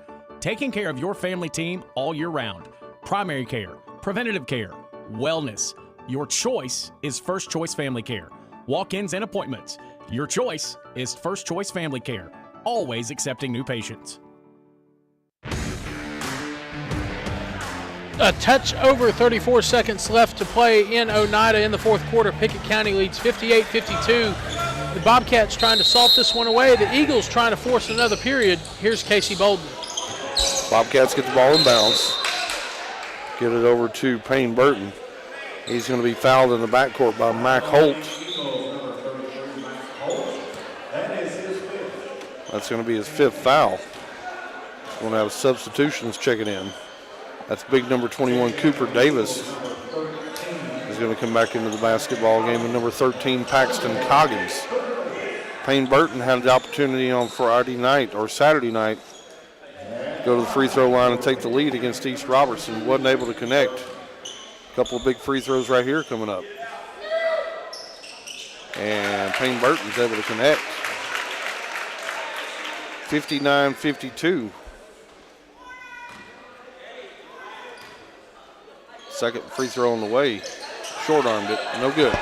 Taking care of your family team all year round. Primary care, preventative care, wellness. Your choice is First Choice Family Care. Walk-ins and appointments. Your choice is First Choice Family Care. Always accepting new patients. A touch over 34 seconds left to play in Oneida in the fourth quarter. Pickett County leads 58-52. The Bobcats trying to salt this one away. The Eagles trying to force another period. Here's Casey Bolden. Bobcats get the ball in bounds. Get it over to Payne Burton. He's going to be fouled in the backcourt by Mac Holt. That's going to be his 5th foul. Going to have substitutions checking in. That's big number 21, Cooper Davis, is going to come back into the basketball game, and number 13, Paxton Coggins. Payne Burton had the opportunity on Saturday night, to go to the free throw line and take the lead against East Robertson. Wasn't able to connect. A couple of big free throws right here coming up. And Payne Burton's able to connect. 59-52. Second free throw on the way. Short-armed it. No good.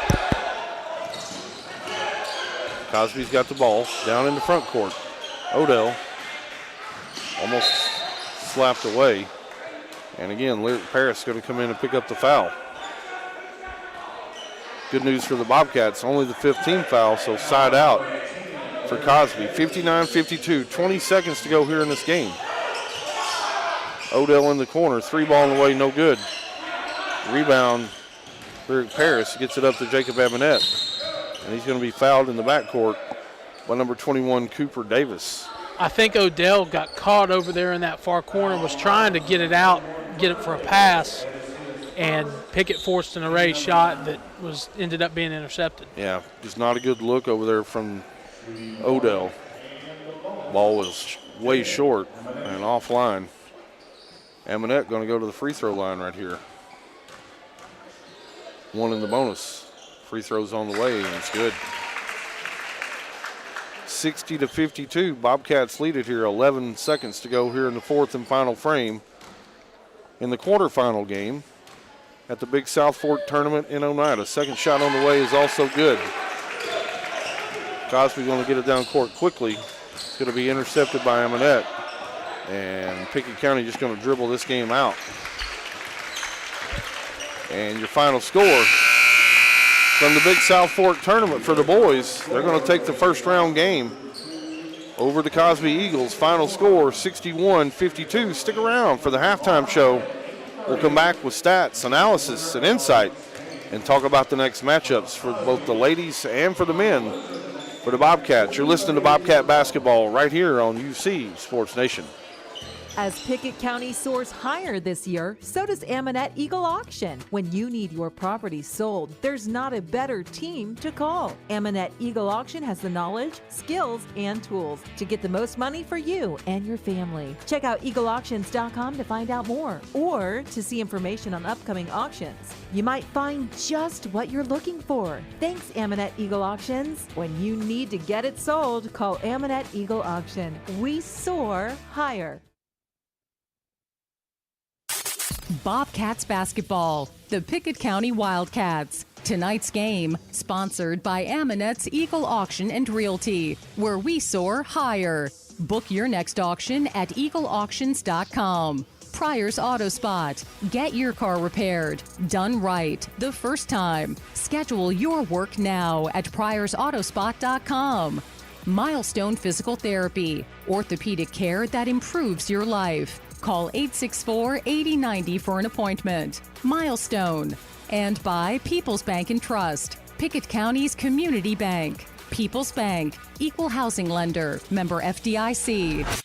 Cosby's got the ball down in the front court. Odell almost slapped away. And again, Lyric Paris is going to come in and pick up the foul. Good news for the Bobcats. Only the 15th foul, so side out for Cosby. 59-52. 20 seconds to go here in this game. Odell in the corner. 3-ball in the way, no good. Rebound, Lyric Paris gets it up to Jacob Amonette. And he's going to be fouled in the backcourt by number 21, Cooper Davis. I think Odell got caught over there in that far corner, was trying to get it out, get it for a pass, and Pickett forced an array shot that ended up being intercepted. Yeah, just not a good look over there from Odell. Ball was way short and offline. Amonette going to go to the free throw line right here. One in the bonus. Free throws on the way, and it's good. 60-52. Bobcats lead it here. 11 seconds to go here in the 4th and final frame. In the quarterfinal game at the Big South Fork Tournament in Oneida. Second shot on the way is also good. Cosby going to get it down court quickly. It's going to be intercepted by Amonette. And Pickett County just going to dribble this game out. And your final score from the Big South Fork Tournament for the boys, they're going to take the first round game over the Cosby Eagles. Final score 61-52. Stick around for the halftime show. We'll come back with stats, analysis, and insight and talk about the next matchups for both the ladies and for the men for the Bobcats. You're listening to Bobcat Basketball right here on UC Sports Nation. As Pickett County soars higher this year, so does Amonette Eagle Auction. When you need your property sold, there's not a better team to call. Amonette Eagle Auction has the knowledge, skills, and tools to get the most money for you and your family. Check out eagleauctions.com to find out more or to see information on upcoming auctions. You might find just what you're looking for. Thanks, Amonette Eagle Auctions. When you need to get it sold, call Amonette Eagle Auction. We soar higher. Bobcats basketball, the Pickett County Wildcats. Tonight's game, sponsored by Amonette's Eagle Auction and Realty, where we soar higher. Book your next auction at eagleauctions.com. Pryor's Auto Spot. Get your car repaired. Done right. The first time. Schedule your work now at pryorsautospot.com. Milestone Physical Therapy. Orthopedic care that improves your life. Call 864-8090 for an appointment. Milestone. And by People's Bank and Trust, Pickett County's community bank. People's Bank, equal housing lender, member FDIC.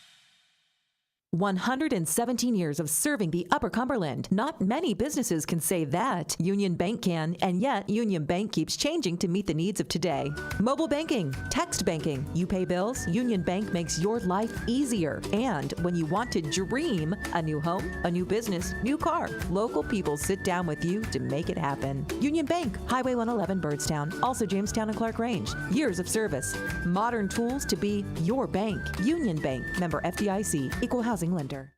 117 years of serving the Upper Cumberland. Not many businesses can say that. Union Bank can, and yet Union Bank keeps changing to meet the needs of today. Mobile banking, text banking, you pay bills, Union Bank makes your life easier. And when you want to dream a new home, a new business, new car, local people sit down with you to make it happen. Union Bank, Highway 111 Birdstown, also Jamestown and Clark Range. Years of service, modern tools to be your bank. Union Bank, member FDIC, equal housing lender.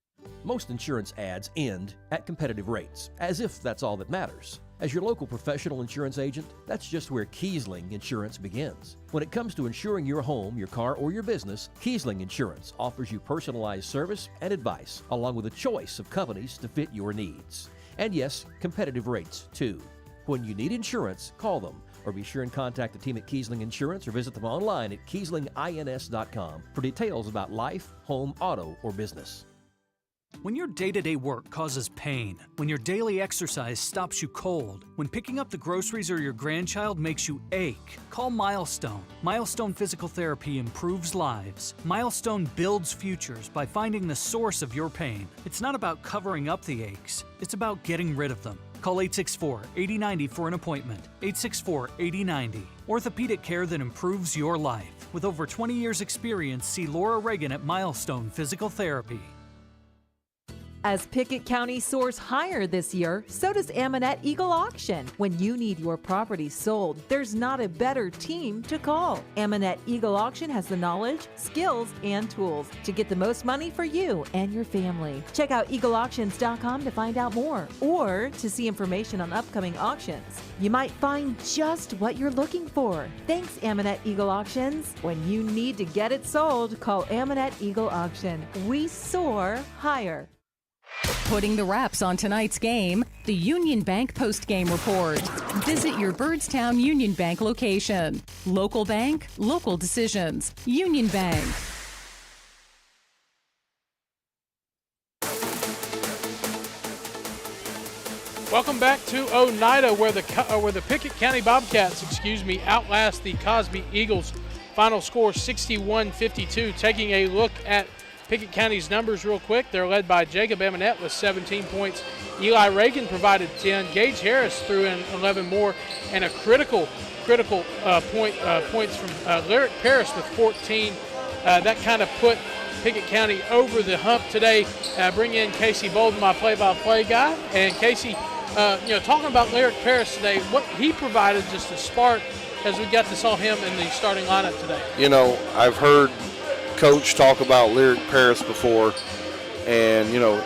Most insurance ads end at competitive rates, as if that's all that matters. As your local professional insurance agent, that's just where Kiesling Insurance begins. When it comes to insuring your home, your car, or your business, Kiesling Insurance offers you personalized service and advice, along with a choice of companies to fit your needs. And yes, competitive rates, too. When you need insurance, call them. Or be sure and contact the team at Kiesling Insurance or visit them online at KieslingINS.com for details about life, home, auto, or business. When your day-to-day work causes pain, when your daily exercise stops you cold, when picking up the groceries or your grandchild makes you ache, call Milestone. Milestone Physical Therapy improves lives. Milestone builds futures by finding the source of your pain. It's not about covering up the aches, it's about getting rid of them. Call 864-8090 for an appointment. 864-8090. Orthopedic care that improves your life. With over 20 years' experience, see Laura Reagan at Milestone Physical Therapy. As Pickett County soars higher this year, so does Amonette Eagle Auction. When you need your property sold, there's not a better team to call. Amonette Eagle Auction has the knowledge, skills, and tools to get the most money for you and your family. Check out eagleauctions.com to find out more or to see information on upcoming auctions. You might find just what you're looking for. Thanks, Amonette Eagle Auctions. When you need to get it sold, call Amonette Eagle Auction. We soar higher. Putting the wraps on tonight's game, the Union Bank post-game report. Visit your Byrdstown Union Bank location. Local bank, local decisions. Union Bank. Welcome back to Oneida, where the Pickett County Bobcats, outlast the Cosby Eagles. Final score 61-52. Taking a look at Pickett County's numbers real quick. They're led by Jacob Amonette with 17 points. Eli Reagan provided 10. Gage Harris threw in 11 more, and a critical points from Lyric Paris with 14. That kind of put Pickett County over the hump today. Bring in Casey Bolden, my play-by-play guy. And Casey, talking about Lyric Paris today, what he provided just a spark as we got to saw him in the starting lineup today. I've heard Coach talk about Lyric Paris before, and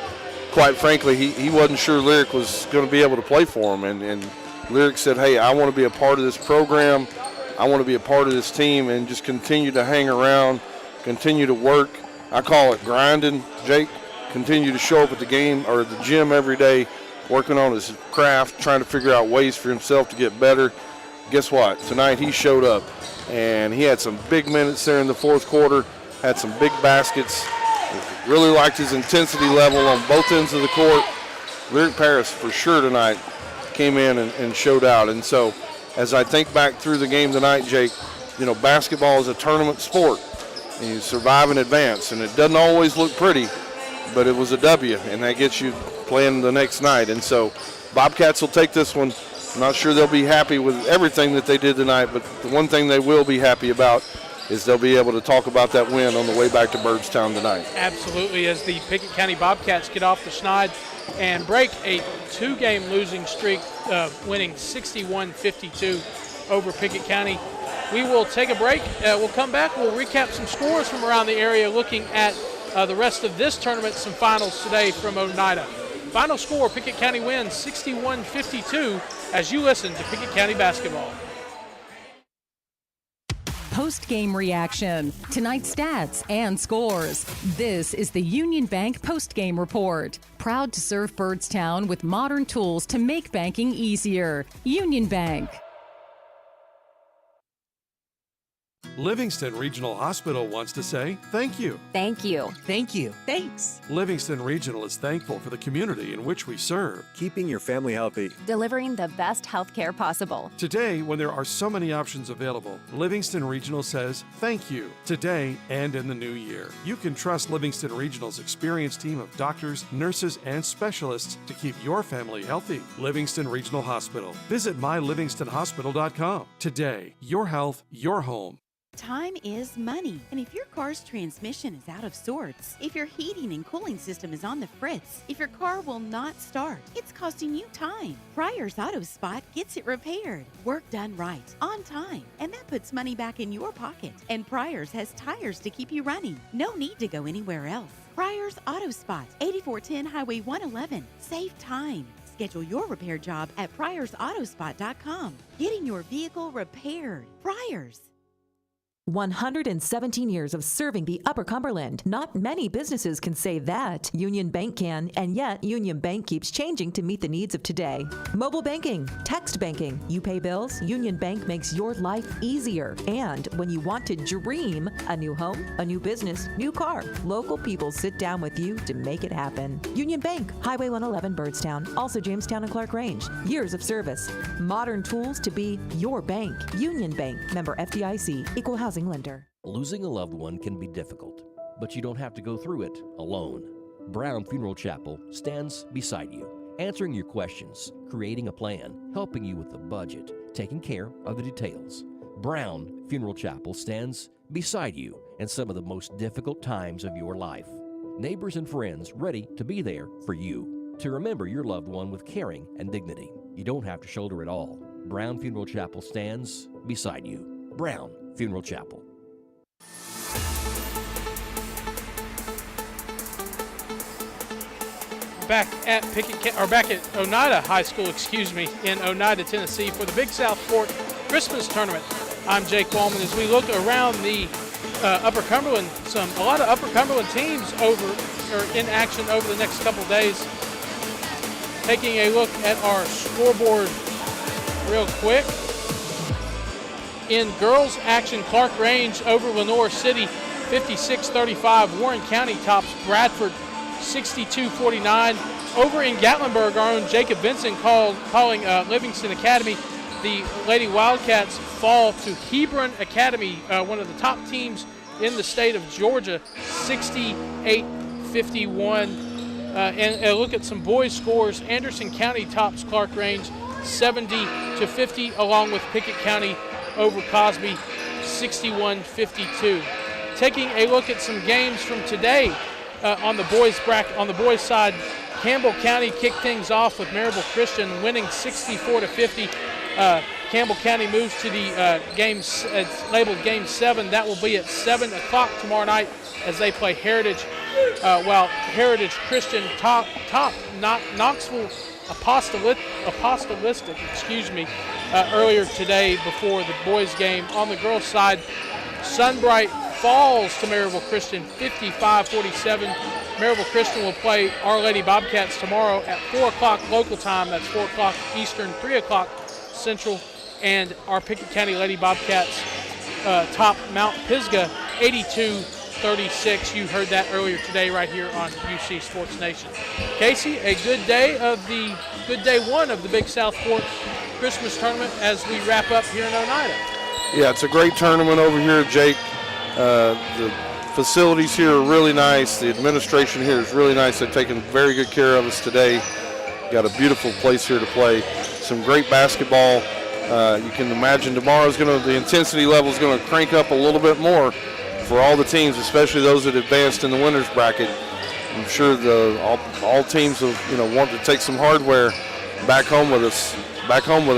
quite frankly he wasn't sure Lyric was going to be able to play for him, and Lyric said, hey, I want to be a part of this program, I want to be a part of this team, and just continue to hang around, continue to work. I call it grinding, Jake. Continue to show up at the game or at the gym every day, working on his craft, trying to figure out ways for himself to get better. Guess what? Tonight he showed up, and he had some big minutes there in the fourth quarter. Had some big baskets. Really liked his intensity level on both ends of the court. Lyric Paris, for sure tonight, came in and showed out. And so as I think back through the game tonight, Jake, basketball is a tournament sport. And you survive and advance. And it doesn't always look pretty, but it was a W, and that gets you playing the next night. And so Bobcats will take this one. I'm not sure they'll be happy with everything that they did tonight, but the one thing they will be happy about is they'll be able to talk about that win on the way back to Byrdstown tonight. Absolutely, as the Pickett County Bobcats get off the schneid and break a two-game losing streak, winning 61-52 over Pickett County. We will take a break. We'll come back. We'll recap some scores from around the area, looking at the rest of this tournament, some finals today from Oneida. Final score, Pickett County wins 61-52 as you listen to Pickett County basketball. Post-game reaction, tonight's stats and scores. This is the Union Bank post-game report. Proud to serve Byrdstown with modern tools to make banking easier. Union Bank. Livingston Regional Hospital wants to say thank you. Thank you. Thank you. Thanks. Livingston Regional is thankful for the community in which we serve. Keeping your family healthy. Delivering the best health care possible. Today, when there are so many options available, Livingston Regional says thank you today and in the new year. You can trust Livingston Regional's experienced team of doctors, nurses, and specialists to keep your family healthy. Livingston Regional Hospital. Visit mylivingstonhospital.com. Today, your health, your home. Time is money, and if your car's transmission is out of sorts, if your heating and cooling system is on the fritz, if your car will not start, it's costing you time. Pryor's Auto Spot gets it repaired. Work done right, on time, and that puts money back in your pocket. And Pryor's has tires to keep you running. No need to go anywhere else. Pryor's Auto Spot, 8410 Highway 111. Save time. Schedule your repair job at pryorsautospot.com. Getting your vehicle repaired. Pryor's. 117 years of serving the Upper Cumberland. Not many businesses can say that. Union Bank can, and yet Union Bank keeps changing to meet the needs of today. Mobile banking, text banking. You pay bills, Union Bank makes your life easier. And when you want to dream a new home, a new business, new car, local people sit down with you to make it happen. Union Bank, Highway 111 Birdstown, also Jamestown and Clark Range. Years of service. Modern tools to be your bank. Union Bank, member FDIC, equal housing lender. Losing a loved one can be difficult, but you don't have to go through it alone. Brown Funeral Chapel stands beside you, answering your questions, creating a plan, helping you with the budget, taking care of the details. Brown Funeral Chapel stands beside you in some of the most difficult times of your life. Neighbors and friends ready to be there for you, to remember your loved one with caring and dignity. You don't have to shoulder it all. Brown Funeral Chapel stands beside you. Brown Funeral Chapel. Back at Oneida High School, in Oneida, Tennessee, for the Big South Fork Christmas Tournament. I'm Jake Wallman. As we look around the Upper Cumberland, a lot of Upper Cumberland teams in action over the next couple days. Taking a look at our scoreboard real quick. In girls action, Clark Range over Lenore City, 56-35. Warren County tops Bradford, 62-49. Over in Gatlinburg, our own Jacob Vinson calling Livingston Academy. The Lady Wildcats fall to Hebron Academy, one of the top teams in the state of Georgia, 68-51. And look at some boys' scores. Anderson County tops Clark Range, 70-50, along with Pickett County over Cosby, 61-52. Taking a look at some games from today on the boys' side, Campbell County kicked things off with Maryville Christian winning 64-50. Campbell County moves to the games labeled Game 7. That will be at 7 o'clock tomorrow night as they play Heritage, while Heritage Christian top Knoxville Apostolistic, earlier today before the boys' game. On the girls' side, Sunbright falls to Maryville Christian 55-47. Maryville Christian will play Our Lady Bobcats tomorrow at 4 o'clock local time. That's 4 o'clock Eastern, 3 o'clock Central. And our Pickett County Lady Bobcats top Mount Pisgah 82-36. You heard that earlier today right here on UC Sports Nation. Casey, a good day one of the Big South Fork Christmas Tournament as we wrap up here in Oneida. Yeah, it's a great tournament over here, Jake. The facilities here are really nice. The administration here is really nice. They've taken very good care of us today. Got a beautiful place here to play. Some great basketball. You can imagine the intensity level is going to crank up a little bit more for all the teams, especially those that advanced in the winners bracket. I'm sure all teams will want to take some hardware back home with them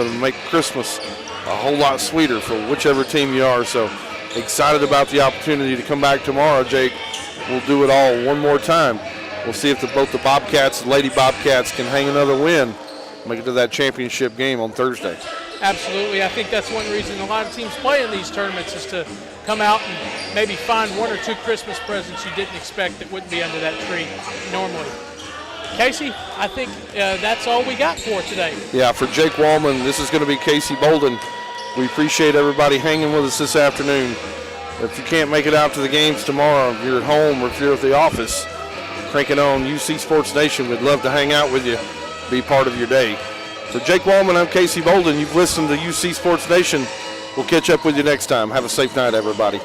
and make Christmas a whole lot sweeter for whichever team you are. So excited about the opportunity to come back tomorrow, Jake. We'll do it all one more time. We'll see if both the Bobcats and Lady Bobcats can hang another win, make it to that championship game on Thursday. Absolutely. I think that's one reason a lot of teams play in these tournaments is to come out and maybe find one or two Christmas presents you didn't expect that wouldn't be under that tree normally. Casey, I think that's all we got for today. Yeah, for Jake Wallman, this is going to be Casey Bolden. We appreciate everybody hanging with us this afternoon. If you can't make it out to the games tomorrow, if you're at home or if you're at the office, cranking on UC Sports Nation, we'd love to hang out with you, be part of your day. For Jake Wallman, I'm Casey Bolden. You've listened to UC Sports Nation. We'll catch up with you next time. Have a safe night, everybody.